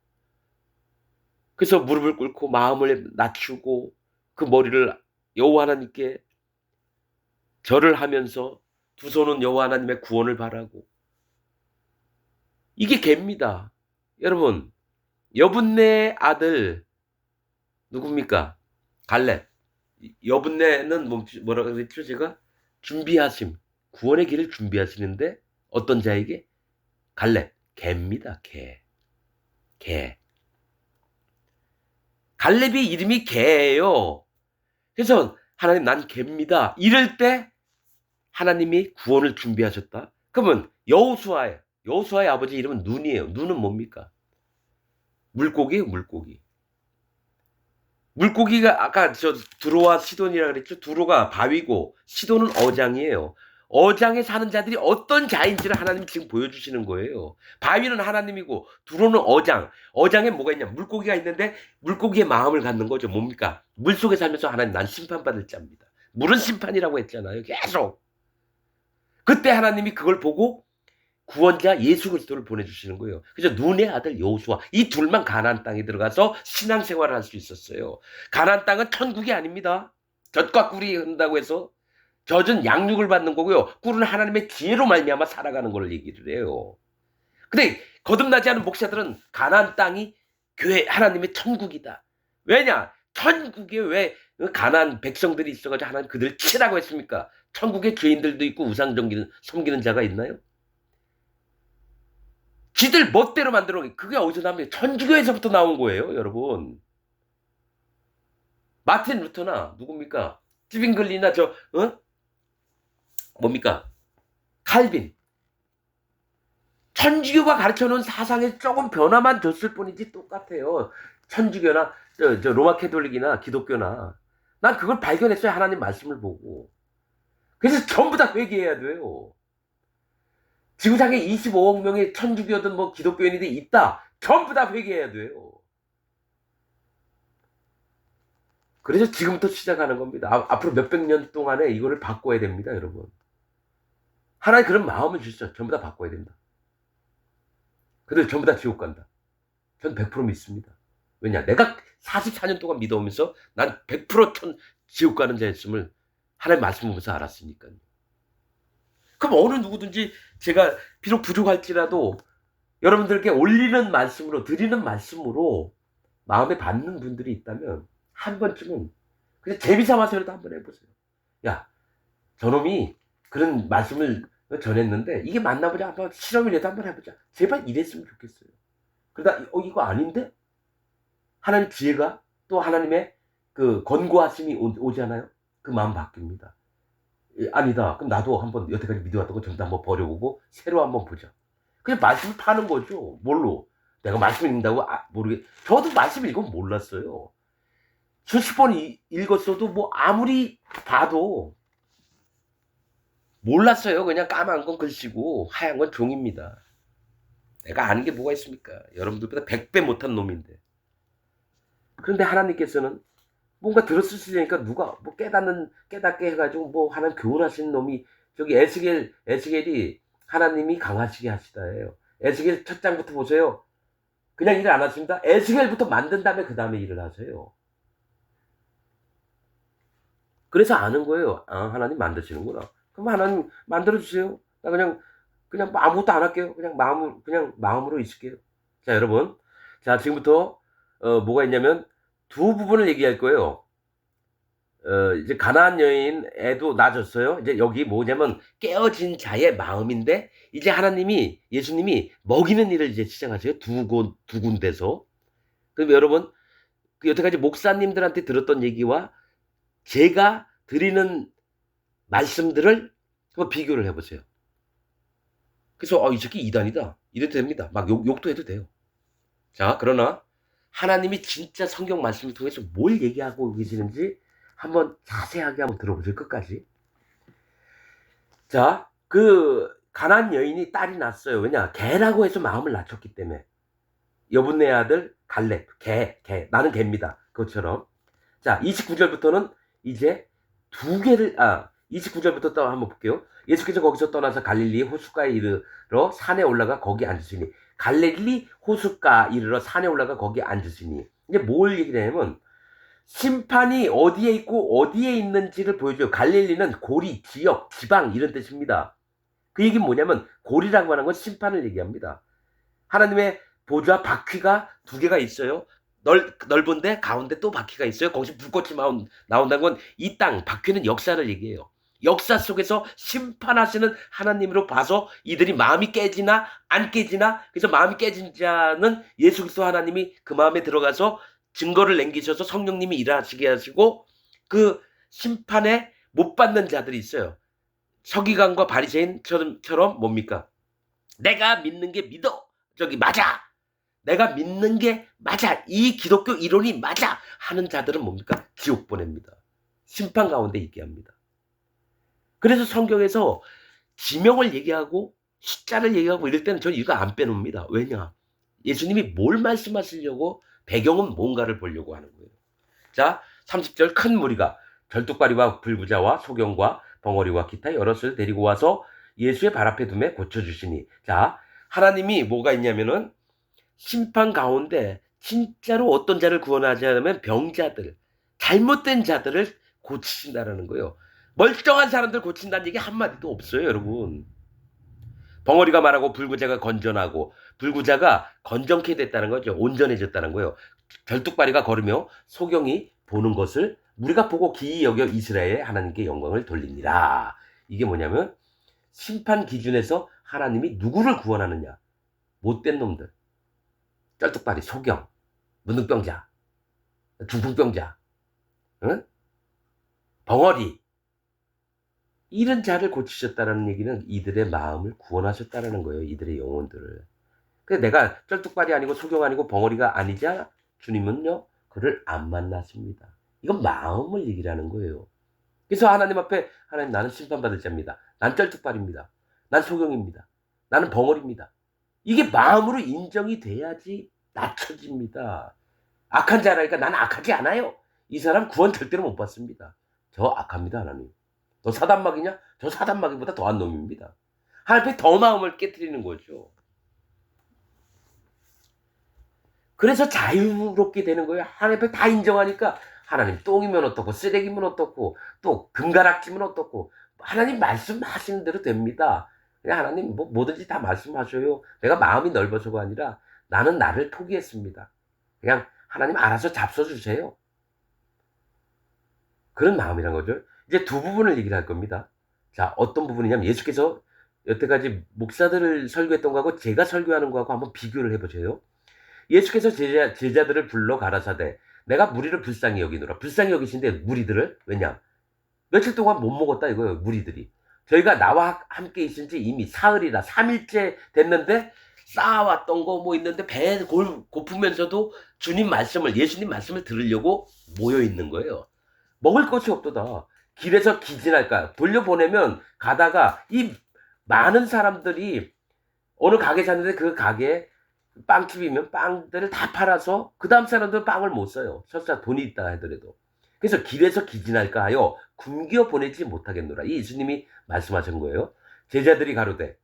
그래서 무릎을 꿇고 마음을 낮추고 그 머리를 여호와 하나님께 절을 하면서 두 손은 여호와 하나님의 구원을 바라고 이게 개입니다. 여러분 여분네 아들 누굽니까? 갈렙. 여분네는 뭐라 그랬죠 제가? 준비하심. 구원의 길을 준비하시는데 어떤 자에게? 갈렙. 개입니다. 개. 갈렙이 이름이 개예요. 그래서 하나님 난 개입니다. 이럴 때 하나님이 구원을 준비하셨다. 그러면 여호수아의 아버지 이름은 눈이에요. 눈은 뭡니까? 물고기예요. 물고기가 아까 저 두로와 시돈이라 그랬죠. 두로가 바위고 시돈은 어장이에요. 어장에 사는 자들이 어떤 자인지를 하나님이 지금 보여주시는 거예요. 바위는 하나님이고 두로는 어장. 어장에 뭐가 있냐? 물고기가 있는데 물고기의 마음을 갖는 거죠. 뭡니까? 물속에 살면서 하나님 난 심판받을 자입니다. 물은 심판이라고 했잖아요. 계속. 그때 하나님이 그걸 보고 구원자 예수 그리스도를 보내주시는 거예요. 그래서 눈의 아들 여호수아 이 둘만 가나안 땅에 들어가서 신앙생활을 할 수 있었어요. 가나안 땅은 천국이 아닙니다. 젖과 꿀이 흐른다고 해서 젖은 양육을 받는 거고요. 꿀은 하나님의 지혜로 말미암아 살아가는 걸 얘기를 해요. 근데 거듭나지 않은 목사들은 가나안 땅이 교회 하나님의 천국이다. 왜냐? 천국에 왜 가나안 백성들이 있어가지고 하나님 그들을 치라고 했습니까? 천국에 죄인들도 있고 우상 섬기는 자가 있나요? 지들 멋대로 만들어 놓은 그게 어디서 나면 천주교에서부터 나온 거예요, 여러분. 마틴 루터나 누굽니까? 스빙글리나 뭡니까? 칼빈. 천주교가 가르쳐놓은 사상에 조금 변화만 줬을 뿐이지 똑같아요. 천주교나 로마 캐톨릭이나 기독교나 난 그걸 발견했어요. 하나님 말씀을 보고. 그래서 전부 다 회개해야 돼요. 지구상에 25억 명의 천주교든 뭐 기독교인들이 있다. 전부 다 회개해야 돼요. 그래서 지금부터 시작하는 겁니다. 앞으로 몇백 년 동안에 이거를 바꿔야 됩니다, 여러분. 하나님 그런 마음을 주시죠. 전부 다 바꿔야 된다. 그들 전부 다 지옥 간다. 전 100% 믿습니다. 왜냐? 내가 44년 동안 믿어오면서 난 100% 지옥 가는 자였음을 하나님 말씀 보면서 알았으니까요. 그럼 어느 누구든지 제가 비록 부족할지라도 여러분들께 올리는 말씀으로 드리는 말씀으로 마음에 받는 분들이 있다면 한 번쯤은 그냥 재미삼아서라도 한번 해보세요. 야, 저놈이 그런 말씀을 전했는데 이게 맞나 보자. 한번 실험이라도 한번 해보자. 제발 이랬으면 좋겠어요. 그러다 이거 아닌데? 하나님 지혜가 또 하나님의 그 권고하심이 오잖아요. 그 마음 바뀝니다. 아니다. 그럼 나도 한번 여태까지 믿어왔던 거 전부 다 한번 버려보고 새로 한번 보자. 그냥 말씀을 파는 거죠. 뭘로? 내가 말씀 읽는다고 저도 말씀 읽으면 몰랐어요. 수십 번 읽었어도 뭐 아무리 봐도 몰랐어요. 그냥 까만 건 글씨고 하얀 건 종입니다. 내가 아는 게 뭐가 있습니까? 여러분들보다 100배 못한 놈인데. 그런데 하나님께서는 뭔가 들었으시니까 누가 뭐 깨닫게 해가지고 뭐 하나님 교훈하시는 놈이 저기 에스겔이 하나님이 강하시게 하시다예요. 에스겔 첫 장부터 보세요. 그냥 일을 안 하십니다. 에스겔부터 만든 다음에 그 다음에 일을 하세요. 그래서 아는 거예요. 아, 하나님 만드시는구나. 그럼 하나님 만들어주세요. 나 그냥 아무것도 안 할게요. 그냥 마음으로 있을게요. 자, 여러분. 자, 지금부터, 뭐가 있냐면, 두 부분을 얘기할 거예요. 이제 가나안 여인 애도 낳아줬어요. 이제 여기 뭐냐면, 깨어진 자의 마음인데, 이제 예수님이 먹이는 일을 이제 시작하세요. 두 군데서. 그럼 여러분, 그 여태까지 목사님들한테 들었던 얘기와 제가 드리는 말씀들을 한번 비교를 해보세요. 그래서 이 새끼 이단이다. 이래도 됩니다. 막 욕도 해도 돼요. 자, 그러나 하나님이 진짜 성경 말씀을 통해서 뭘 얘기하고 계시는지 한번 자세하게 한번 들어보세요. 끝까지. 자, 그 가나안 여인이 딸이 낳았어요. 왜냐? 개라고 해서 마음을 낮췄기 때문에. 여분네 아들 갈렙, 나는 개입니다. 그것처럼. 자, 29절부터는 이제 29절부터 또 한번 볼게요. 예수께서 거기서 떠나서 갈릴리 호숫가에 이르러 산에 올라가 거기 앉으시니. 갈릴리 호숫가 이르러 산에 올라가 거기 앉으시니. 이제 뭘 얘기를 하냐면 심판이 어디에 있고 어디에 있는지를 보여줘요. 갈릴리는 고리, 지역, 지방 이런 뜻입니다. 그 얘기는 뭐냐면 고리라고 하는 건 심판을 얘기합니다. 하나님의 보좌 바퀴가 두 개가 있어요. 넓은데 가운데 또 바퀴가 있어요. 거기서 불꽃이 나온다는 건 이 땅, 바퀴는 역사를 얘기해요. 역사 속에서 심판하시는 하나님으로 봐서 이들이 마음이 깨지나 안 깨지나, 그래서 마음이 깨진 자는 예수 그리스도 하나님이 그 마음에 들어가서 증거를 남기셔서 성령님이 일하시게 하시고 그 심판에 못 받는 자들이 있어요. 서기관과 바리새인처럼 뭡니까? 내가 믿는 게 맞아. 내가 믿는 게 맞아. 이 기독교 이론이 맞아. 하는 자들은 뭡니까? 지옥 보냅니다. 심판 가운데 있게 합니다. 그래서 성경에서 지명을 얘기하고 숫자를 얘기하고 이럴 때는 저는 이거 안 빼놓습니다. 왜냐? 예수님이 뭘 말씀하시려고 배경은 뭔가를 보려고 하는 거예요. 자, 30절 큰 무리가 절뚝발이와 불구자와 소경과 벙어리와 기타 여럿을 데리고 와서 예수의 발 앞에 두매 고쳐주시니. 자, 하나님이 뭐가 있냐면은 심판 가운데 진짜로 어떤 자를 구원하지 않으면 병자들, 잘못된 자들을 고치신다라는 거예요. 멀쩡한 사람들 고친다는 얘기 한마디도 없어요, 여러분. 벙어리가 말하고 불구자가 건전하고, 불구자가 건전케 됐다는 거죠. 온전해졌다는 거예요. 절뚝발이가 걸으며 소경이 보는 것을 우리가 보고 기이 여겨 이스라엘에 하나님께 영광을 돌리니라. 이게 뭐냐면 심판 기준에서 하나님이 누구를 구원하느냐. 못된 놈들, 쩔뚝발이, 소경, 문둥병자, 중풍병자, 응? 벙어리, 이런 자를 고치셨다는 얘기는 이들의 마음을 구원하셨다는 거예요. 이들의 영혼들을. 근데 내가 쩔뚝발이 아니고 소경 아니고 벙어리가 아니자 주님은요 그를 안 만나십니다. 이건 마음을 얘기하는 거예요. 그래서 하나님 앞에 하나님, 나는 심판받을 자입니다. 난 쩔뚝발입니다. 난 소경입니다. 나는 벙어리입니다. 이게 마음으로 인정이 돼야지 낮춰집니다. 악한 자라니까 나는 악하지 않아요. 이 사람 구원 절대로 못 받습니다. 저 악합니다. 하나님. 너 사단막이냐? 저 사단막이보다 더한 놈입니다. 하나님 앞에 더 마음을 깨트리는 거죠. 그래서 자유롭게 되는 거예요. 하나님 앞에 다 인정하니까 하나님 똥이면 어떻고 쓰레기면 어떻고 또 금가락지면 어떻고 하나님 말씀하시는 대로 됩니다. 그냥 하나님 뭐든지 다 말씀하셔요. 내가 마음이 넓어서가 아니라 나는 나를 포기했습니다. 그냥 하나님 알아서 잡숴주세요. 그런 마음이란 거죠. 이제 두 부분을 얘기를 할 겁니다. 자, 어떤 부분이냐면 예수께서 여태까지 목사들을 설교했던 거하고 제가 설교하는 거하고 한번 비교를 해보세요. 예수께서 제자들을 불러 가라사대 내가 무리를 불쌍히 여기노라. 불쌍히 여기신데 무리들을 왜냐? 며칠 동안 못 먹었다 이거예요. 무리들이. 저희가 나와 함께 있은 지 이미 사흘이나 3일째 됐는데 쌓아왔던 거 뭐 있는데 배 고프면서도 주님 말씀을 예수님 말씀을 들으려고 모여 있는 거예요. 먹을 것이 없도다. 길에서 기진할까 돌려보내면 가다가 이 많은 사람들이 어느 가게 샀는데 그 가게에 빵집이면 빵들을 다 팔아서 그 다음 사람들은 빵을 못 사요. 설사 돈이 있다 하더라도. 그래서 길에서 기진할까 하여 굶겨 보내지 못하겠노라. 이 예수님이 말씀하신 거예요. 제자들이 가로되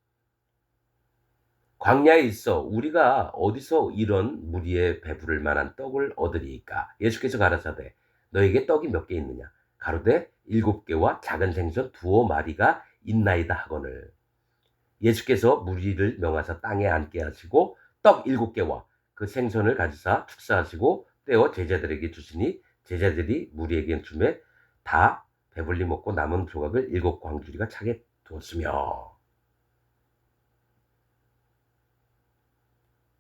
광야에 있어 우리가 어디서 이런 무리에 배부를 만한 떡을 얻으리이까. 예수께서 가라사대 너에게 떡이 몇 개 있느냐. 가로되 7개와 작은 생선 2마리가 있나이다 하거늘. 예수께서 무리를 명하사 땅에 앉게 하시고 떡 7개와 그 생선을 가지사 축사하시고 떼어 제자들에게 주시니 제자들이 무리에게 주매 다 배불리 먹고 남은 조각을 7광주리가 차게 두었으며.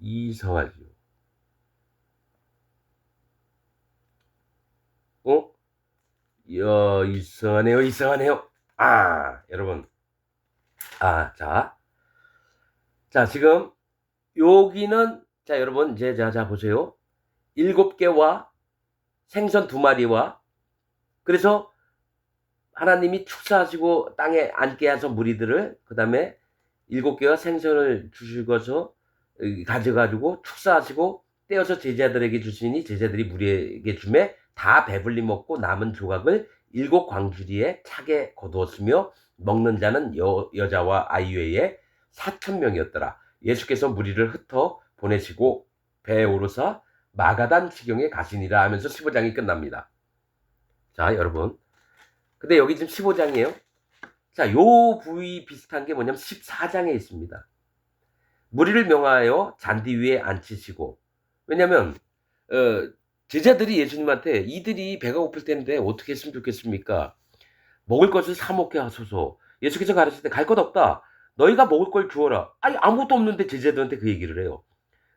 이상하죠. 어? 이상하네요. 이상하네요. 여러분. 자, 지금 여기는 자, 여러분 이제 자 보세요. 7개와 생선 2마리와 그래서 하나님이 축사하시고 땅에 앉게 하셔서 무리들을 그 다음에 7개와 생선을 주시고서 가져가지고 축사하시고 떼어서 제자들에게 주시니 제자들이 무리에게 주매 다 배불리 먹고 남은 조각을 7광주리에 차게 거두었으며 먹는 자는 여자와 아이 외에 4,000명이었더라. 예수께서 무리를 흩어 보내시고 배에 오르사 마가단 지경에 가시니라 하면서 15장이 끝납니다. 자, 여러분. 근데 여기 지금 15장이에요. 자, 요 부위 비슷한 게 뭐냐면 14장에 있습니다. 무리를 명하여 잔디 위에 앉히시고, 왜냐면 제자들이 예수님한테 이들이 배가 고플 텐데 어떻게 했으면 좋겠습니까? 먹을 것을 사 먹게 하소서. 예수께서 가르칠 때 갈 것 없다. 너희가 먹을 걸 주어라. 아니 아무것도 없는데 제자들한테 그 얘기를 해요.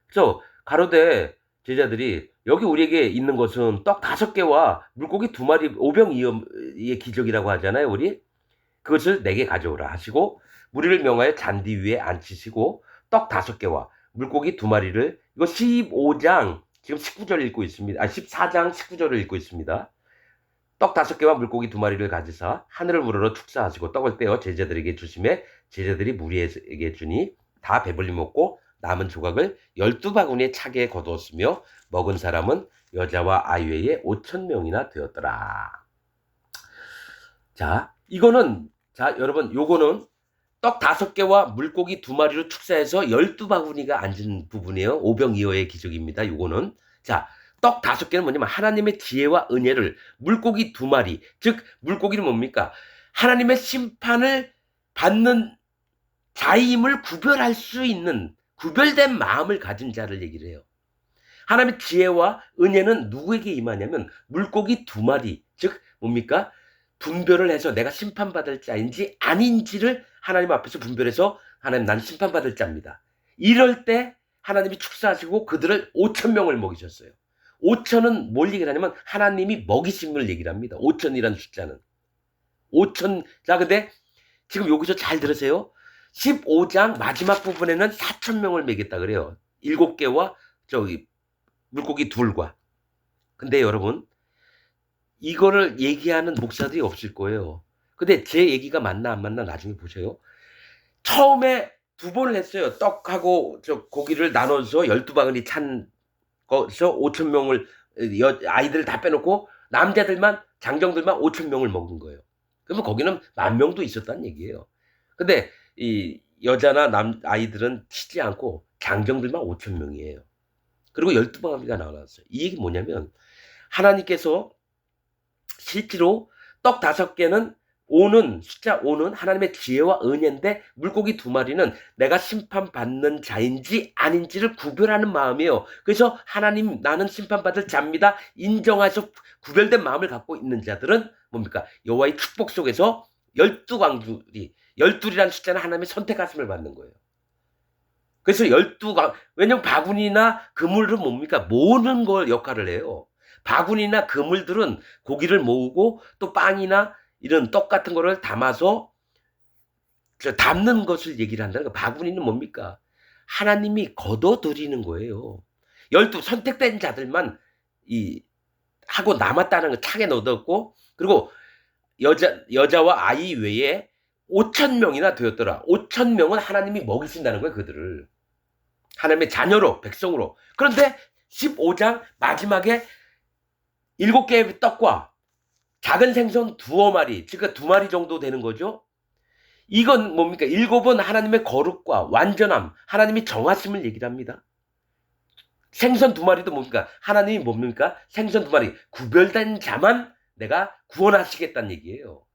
그래서 가로되 제자들이 여기 우리에게 있는 것은 떡 5개와 물고기 2마리 오병이어의 기적이라고 하잖아요. 우리 그것을 내게 가져오라 하시고 무리를 명하여 잔디 위에 앉히시고 떡 5개와 물고기 2마리를 이거 15장 지금 19절 읽고 있습니다. 14장 19절을 읽고 있습니다. 떡 5개와 물고기 2마리를 가지사 하늘을 우러러 축사하시고 떡을 떼어 제자들에게 주심에 제자들이 무리에게 주니 다 배불리 먹고 남은 조각을 12바구니에 차게 거두었으며 먹은 사람은 여자와 아이 외에 5,000명이나 되었더라. 자, 이거는 자 여러분 요거는 떡 5개와 물고기 2마리로 축사해서 12바구니가 앉은 부분이에요. 오병이어의 기적입니다. 요거는 자 떡 5개는 뭐냐면 하나님의 지혜와 은혜를 물고기 2마리 즉 물고기는 뭡니까? 하나님의 심판을 받는 자임을 구별할 수 있는 구별된 마음을 가진 자를 얘기를 해요. 하나님의 지혜와 은혜는 누구에게 임하냐면 물고기 2마리 즉 뭡니까? 분별을 해서 내가 심판받을 자인지 아닌지를 하나님 앞에서 분별해서 하나님 난 심판받을 자입니다. 이럴 때 하나님이 축사하시고 그들을 5,000명을 먹이셨어요. 5,000은 뭘 얘기를 하냐면 하나님이 먹이심을 얘기를 합니다. 5,000이라는 숫자는. 5,000. 자, 근데 지금 여기서 잘 들으세요. 15장 마지막 부분에는 4,000명을 먹였다 그래요. 7개와 저기 물고기 2과. 근데 여러분 이거를 얘기하는 목사들이 없을 거예요. 근데 제 얘기가 맞나 안 맞나 나중에 보세요. 처음에 2번을 했어요. 떡하고 저 고기를 나눠서 12바구니 찬 거서 5,000명을 아이들 다 빼놓고 남자들만 장정들만 5,000명을 먹은 거예요. 그러면 거기는 10,000명도 있었다는 얘기예요. 근데 이 여자나 아이들은 치지 않고 장정들만 5,000명이에요. 그리고 12바구니가 나왔어요. 이 얘기 뭐냐면 하나님께서 실제로 떡 5개는 숫자 5는 하나님의 지혜와 은혜인데 물고기 2마리는 내가 심판받는 자인지 아닌지를 구별하는 마음이에요. 그래서 하나님 나는 심판받을 자입니다. 인정해서 구별된 마음을 갖고 있는 자들은 뭡니까? 여호와의 축복 속에서 12광주리 12이라는 숫자는 하나님의 선택하심을 받는 거예요. 그래서 왜냐면 바구니나 그물은 뭡니까? 모으는 걸 역할을 해요. 바구니나 그물들은 고기를 모으고 또 빵이나 이런 떡 같은 거를 담아서 담는 것을 얘기를 한다는 거예요. 바구니는 뭡니까? 하나님이 걷어들이는 거예요. 12 선택된 자들만 하고 남았다는 걸 창에 넣어뒀고, 그리고 여자와 아이 외에 5천 명이나 되었더라. 5천 명은 하나님이 먹이신다는 거예요, 그들을. 하나님의 자녀로, 백성으로. 그런데 15장 마지막에 7개의 떡과 작은 생선 2마리, 즉 2마리 정도 되는 거죠. 이건 뭡니까? 7은 하나님의 거룩과 완전함, 하나님이 정하심을 얘기를 합니다. 생선 2마리도 뭡니까? 하나님이 뭡니까? 생선 2마리, 구별된 자만 내가 구원하시겠다는 얘기예요.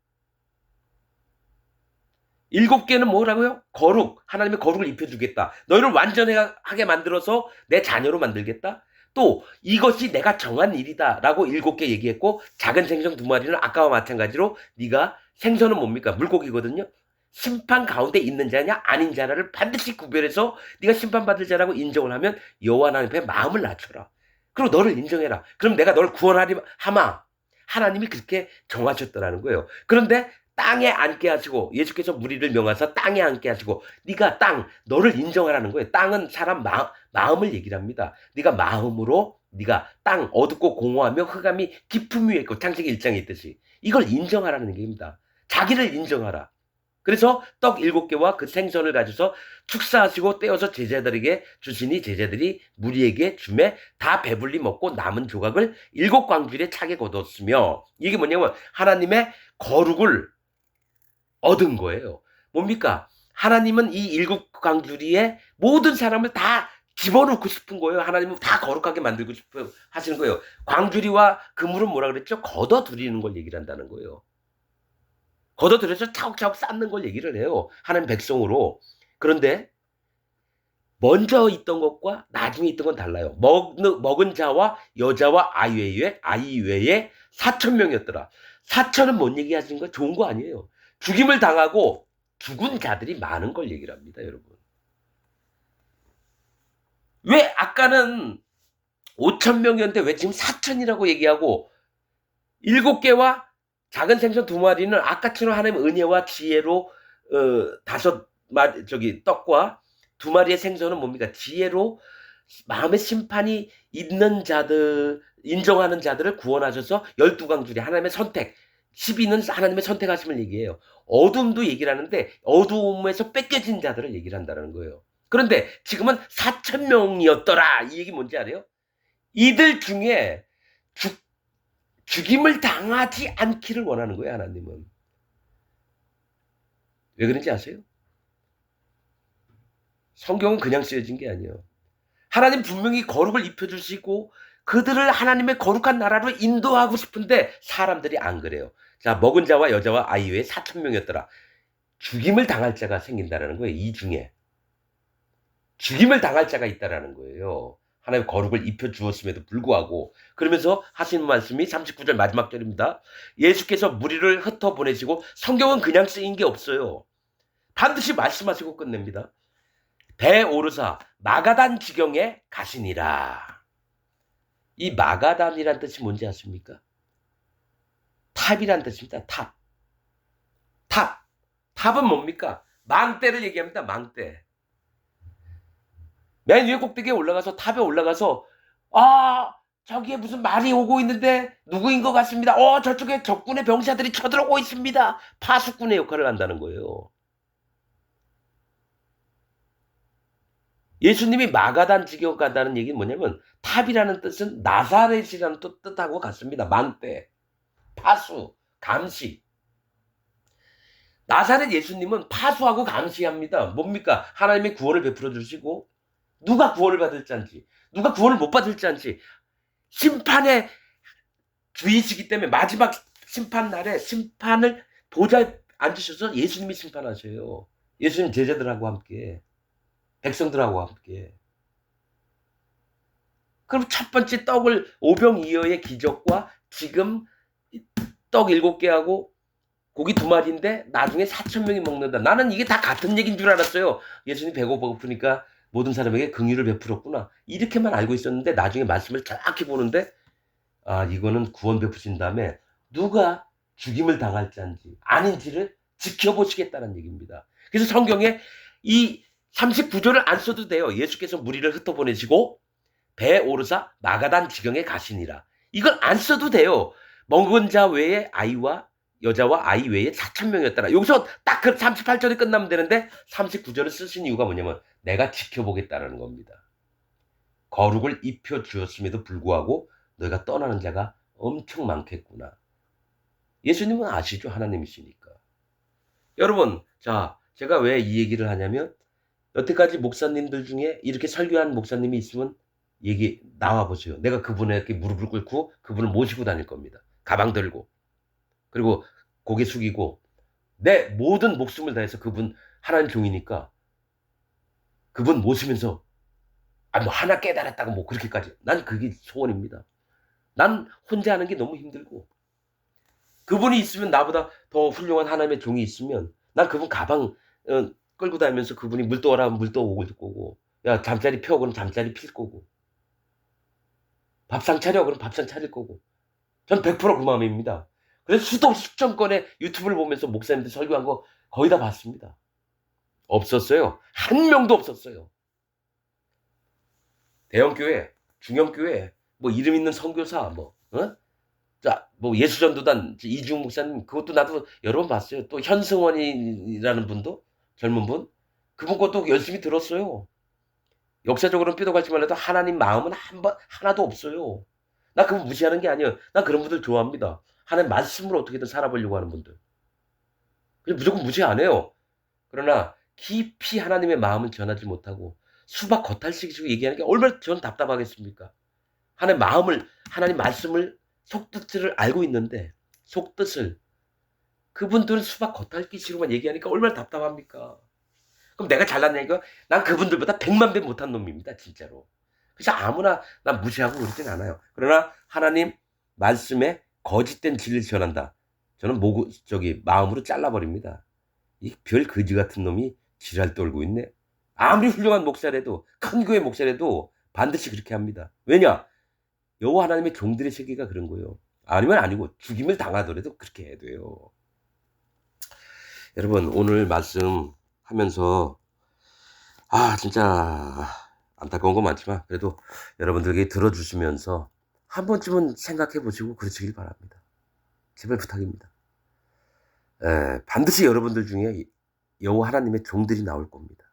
7개는 뭐라고요? 거룩, 하나님의 거룩을 입혀주겠다. 너희를 완전하게 만들어서 내 자녀로 만들겠다. 또 이것이 내가 정한 일이다 라고 7개 얘기했고, 작은 생선 2마리는 아까와 마찬가지로 네가, 생선은 뭡니까? 물고기거든요. 심판 가운데 있는 자냐 아닌 자를 반드시 구별해서 네가 심판받을 자라고 인정을 하면 여호와 하나님 앞에 마음을 낮춰라. 그리고 너를 인정해라. 그럼 내가 너를 구원하리 하마. 하나님이 그렇게 정하셨더라는 거예요. 그런데 땅에 앉게 하시고, 예수께서 무리를 명하사 땅에 앉게 하시고, 네가 땅, 너를 인정하라는 거예요. 땅은 사람 마음을 얘기를 합니다. 네가 마음으로, 네가 땅 어둡고 공허하며 흑암이 깊음 위에 있고, 창세기 1장에 있듯이 이걸 인정하라는 얘기입니다. 자기를 인정하라. 그래서 떡 7개와 그 생선을 가져서 축사하시고 떼어서 제자들에게 주시니 제자들이 무리에게 주매 다 배불리 먹고 남은 조각을 7광줄에 차게 거뒀으며, 이게 뭐냐면 하나님의 거룩을 얻은 거예요. 뭡니까? 하나님은 이 7광주리에 모든 사람을 다 집어넣고 싶은 거예요. 하나님은 다 거룩하게 만들고 싶어 하시는 거예요. 광주리와 그물은 뭐라 그랬죠? 걷어들이는 걸 얘기를 한다는 거예요. 걷어들여서 차곡차곡 쌓는 걸 얘기를 해요. 하나님 백성으로. 그런데 먼저 있던 것과 나중에 있던 건 달라요. 먹은 자와 여자와 아이 외에 4천 명이었더라. 4천은 뭔 얘기 하시는 거? 좋은 거 아니에요. 죽임을 당하고 죽은 자들이 많은 걸 얘기를 합니다, 여러분. 왜 아까는 5천 명이었는데 왜 지금 4천이라고 얘기하고, 7개와 작은 생선 2마리는 아까처럼 하나님의 은혜와 지혜로 5마리 떡과 2마리의 생선은 뭡니까? 지혜로 마음의 심판이 있는 자들, 인정하는 자들을 구원하셔서 12광줄이 하나님의 선택, 12는 하나님의 선택하심을 얘기해요. 어둠도 얘기를 하는데 어두움에서 뺏겨진 자들을 얘기를 한다는 거예요. 그런데 지금은 4천 명이었더라. 이 얘기 뭔지 알아요? 이들 중에 죽임을 당하지 않기를 원하는 거예요, 하나님은. 왜 그런지 아세요? 성경은 그냥 쓰여진 게 아니에요. 하나님 분명히 거룩을 입혀주시고 그들을 하나님의 거룩한 나라로 인도하고 싶은데 사람들이 안 그래요. 자, 먹은 자와 여자와 아이 외에 4천 명이었더라. 죽임을 당할 자가 생긴다는 거예요. 이 중에. 죽임을 당할 자가 있다는 거예요. 하나님의 거룩을 입혀주었음에도 불구하고. 그러면서 하시는 말씀이 39절 마지막 절입니다. 예수께서 무리를 흩어보내시고, 성경은 그냥 쓰인 게 없어요. 반드시 말씀하시고 끝냅니다. 배에 오르사 마가단 지경에 가시니라. 이 마가단이란 뜻이 뭔지 아십니까? 탑이란 뜻입니다. 탑. 탑은 뭡니까? 망대를 얘기합니다. 망대. 맨 위에 꼭대기에 올라가서, 탑에 올라가서, 저기에 무슨 말이 오고 있는데 누구인 것 같습니다. 저쪽에 적군의 병사들이 쳐들어오고 있습니다. 파수꾼의 역할을 한다는 거예요. 예수님이 마가단 지경 간다는 얘기는 뭐냐면, 탑이라는 뜻은 나사렛이라는 뜻하고 같습니다. 망대, 파수, 감시. 나사렛 예수님은 파수하고 감시합니다. 뭡니까? 하나님의 구원을 베풀어 주시고, 누가 구원을 받을지 않지, 누가 구원을 못 받을지 않지, 심판의 주이시기 때문에 마지막 심판 날에 심판을 보좌에 앉으셔서 예수님이 심판하셔요. 예수님 제자들하고 함께, 백성들하고 함께. 그럼 첫 번째 떡을 오병이어의 기적과 지금 떡 7개하고 고기 2마리인데 나중에 4천 명이 먹는다. 나는 이게 다 같은 얘기인 줄 알았어요. 예수님 배고프니까 모든 사람에게 긍휼을 베풀었구나. 이렇게만 알고 있었는데 나중에 말씀을 정확히 보는데 이거는 구원 베푸신 다음에 누가 죽임을 당할지 아닌지를 지켜보시겠다는 얘기입니다. 그래서 성경에 이 39조를 안 써도 돼요. 예수께서 무리를 흩어보내시고 배에 오르사 마가단 지경에 가시니라. 이걸 안 써도 돼요. 먹은 자 외에 여자와 아이 외에 4,000명이었더라. 여기서 딱 그 38절이 끝나면 되는데 39절을 쓰신 이유가 뭐냐면 내가 지켜보겠다라는 겁니다. 거룩을 입혀 주었음에도 불구하고 너희가 떠나는 자가 엄청 많겠구나. 예수님은 아시죠? 하나님이시니까. 여러분, 자, 제가 왜 이 얘기를 하냐면 여태까지 목사님들 중에 이렇게 설교한 목사님이 있으면 나와 보세요. 내가 그분에게 무릎을 꿇고 그분을 모시고 다닐 겁니다. 가방 들고. 그리고 고개 숙이고 내 모든 목숨을 다해서 그분 하나님 종이니까 그분 모시면서 뭐 하나 깨달았다고 뭐 그렇게까지. 난 그게 소원입니다. 난 혼자 하는 게 너무 힘들고 그분이 있으면 나보다 더 훌륭한 하나님의 종이 있으면 난 그분 가방 끌고 다니면서 그분이 물 떠오라 하면 물 떠오고 거고 야 잠자리 펴 그럼 잠자리 필 거고 밥상 차려 그럼 밥상 차릴 거고 전 100%그 마음입니다. 그래서 수천 건의 유튜브를 보면서 목사님들 설교한 거 거의 다 봤습니다. 없었어요. 한 명도 없었어요. 대형교회, 중형교회, 뭐 이름 있는 선교사, 뭐 예수전도단 이중 목사님 그것도 나도 여러 번 봤어요. 또 현승원이라는 분도 젊은 분 그분 것도 열심히 들었어요. 역사적으로는 삐져가지 말라도 하나님 마음은 하나도 없어요. 나 그분 무시하는 게 아니에요. 나 그런 분들 좋아합니다. 하나님 말씀으로 어떻게든 살아보려고 하는 분들. 그냥 무조건 무시 안 해요. 그러나 깊이 하나님의 마음을 전하지 못하고 수박 겉핥기식으로 얘기하는 게 얼마나 저는 답답하겠습니까? 하나님 말씀을 속뜻을 알고 있는데 속뜻을 그분들은 수박 겉핥기식으로만 얘기하니까 얼마나 답답합니까? 그럼 내가 잘났냐니까? 난 그분들보다 100만 배 못한 놈입니다, 진짜로. 그래서 아무나 난 무시하고 그러진 않아요. 그러나 하나님 말씀에 거짓된 진리를 전한다. 저는 마음으로 잘라버립니다. 이 별 거지 같은 놈이 지랄 떨고 있네. 아무리 훌륭한 목사라도 큰 교회 목사라도 반드시 그렇게 합니다. 왜냐? 여호와 하나님의 종들의 세계가 그런 거예요. 아니면 아니고 죽임을 당하더라도 그렇게 해야 돼요. 여러분 오늘 말씀하면서 진짜 안타까운 건 많지만 그래도 여러분들에게 들어주시면서 한 번쯤은 생각해 보시고 그러시길 바랍니다. 제발 부탁입니다. 반드시 여러분들 중에 여호와 하나님의 종들이 나올 겁니다.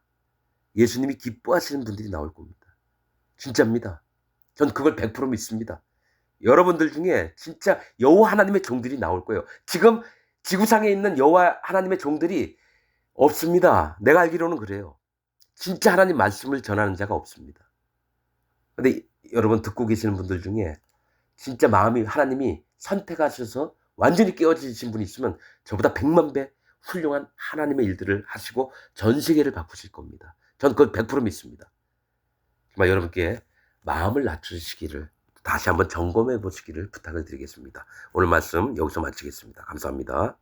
예수님이 기뻐하시는 분들이 나올 겁니다. 진짜입니다. 전 그걸 100% 믿습니다. 여러분들 중에 진짜 여호와 하나님의 종들이 나올 거예요. 지금 지구상에 있는 여호와 하나님의 종들이 없습니다. 내가 알기로는 그래요. 진짜 하나님 말씀을 전하는 자가 없습니다. 근데 여러분 듣고 계시는 분들 중에 진짜 하나님이 선택하셔서 완전히 깨어지신 분이 있으면 저보다 100만 배 훌륭한 하나님의 일들을 하시고 전 세계를 바꾸실 겁니다. 전 그걸 100% 믿습니다. 정말 여러분께 마음을 낮추시기를 다시 한번 점검해 보시기를 부탁을 드리겠습니다. 오늘 말씀 여기서 마치겠습니다. 감사합니다.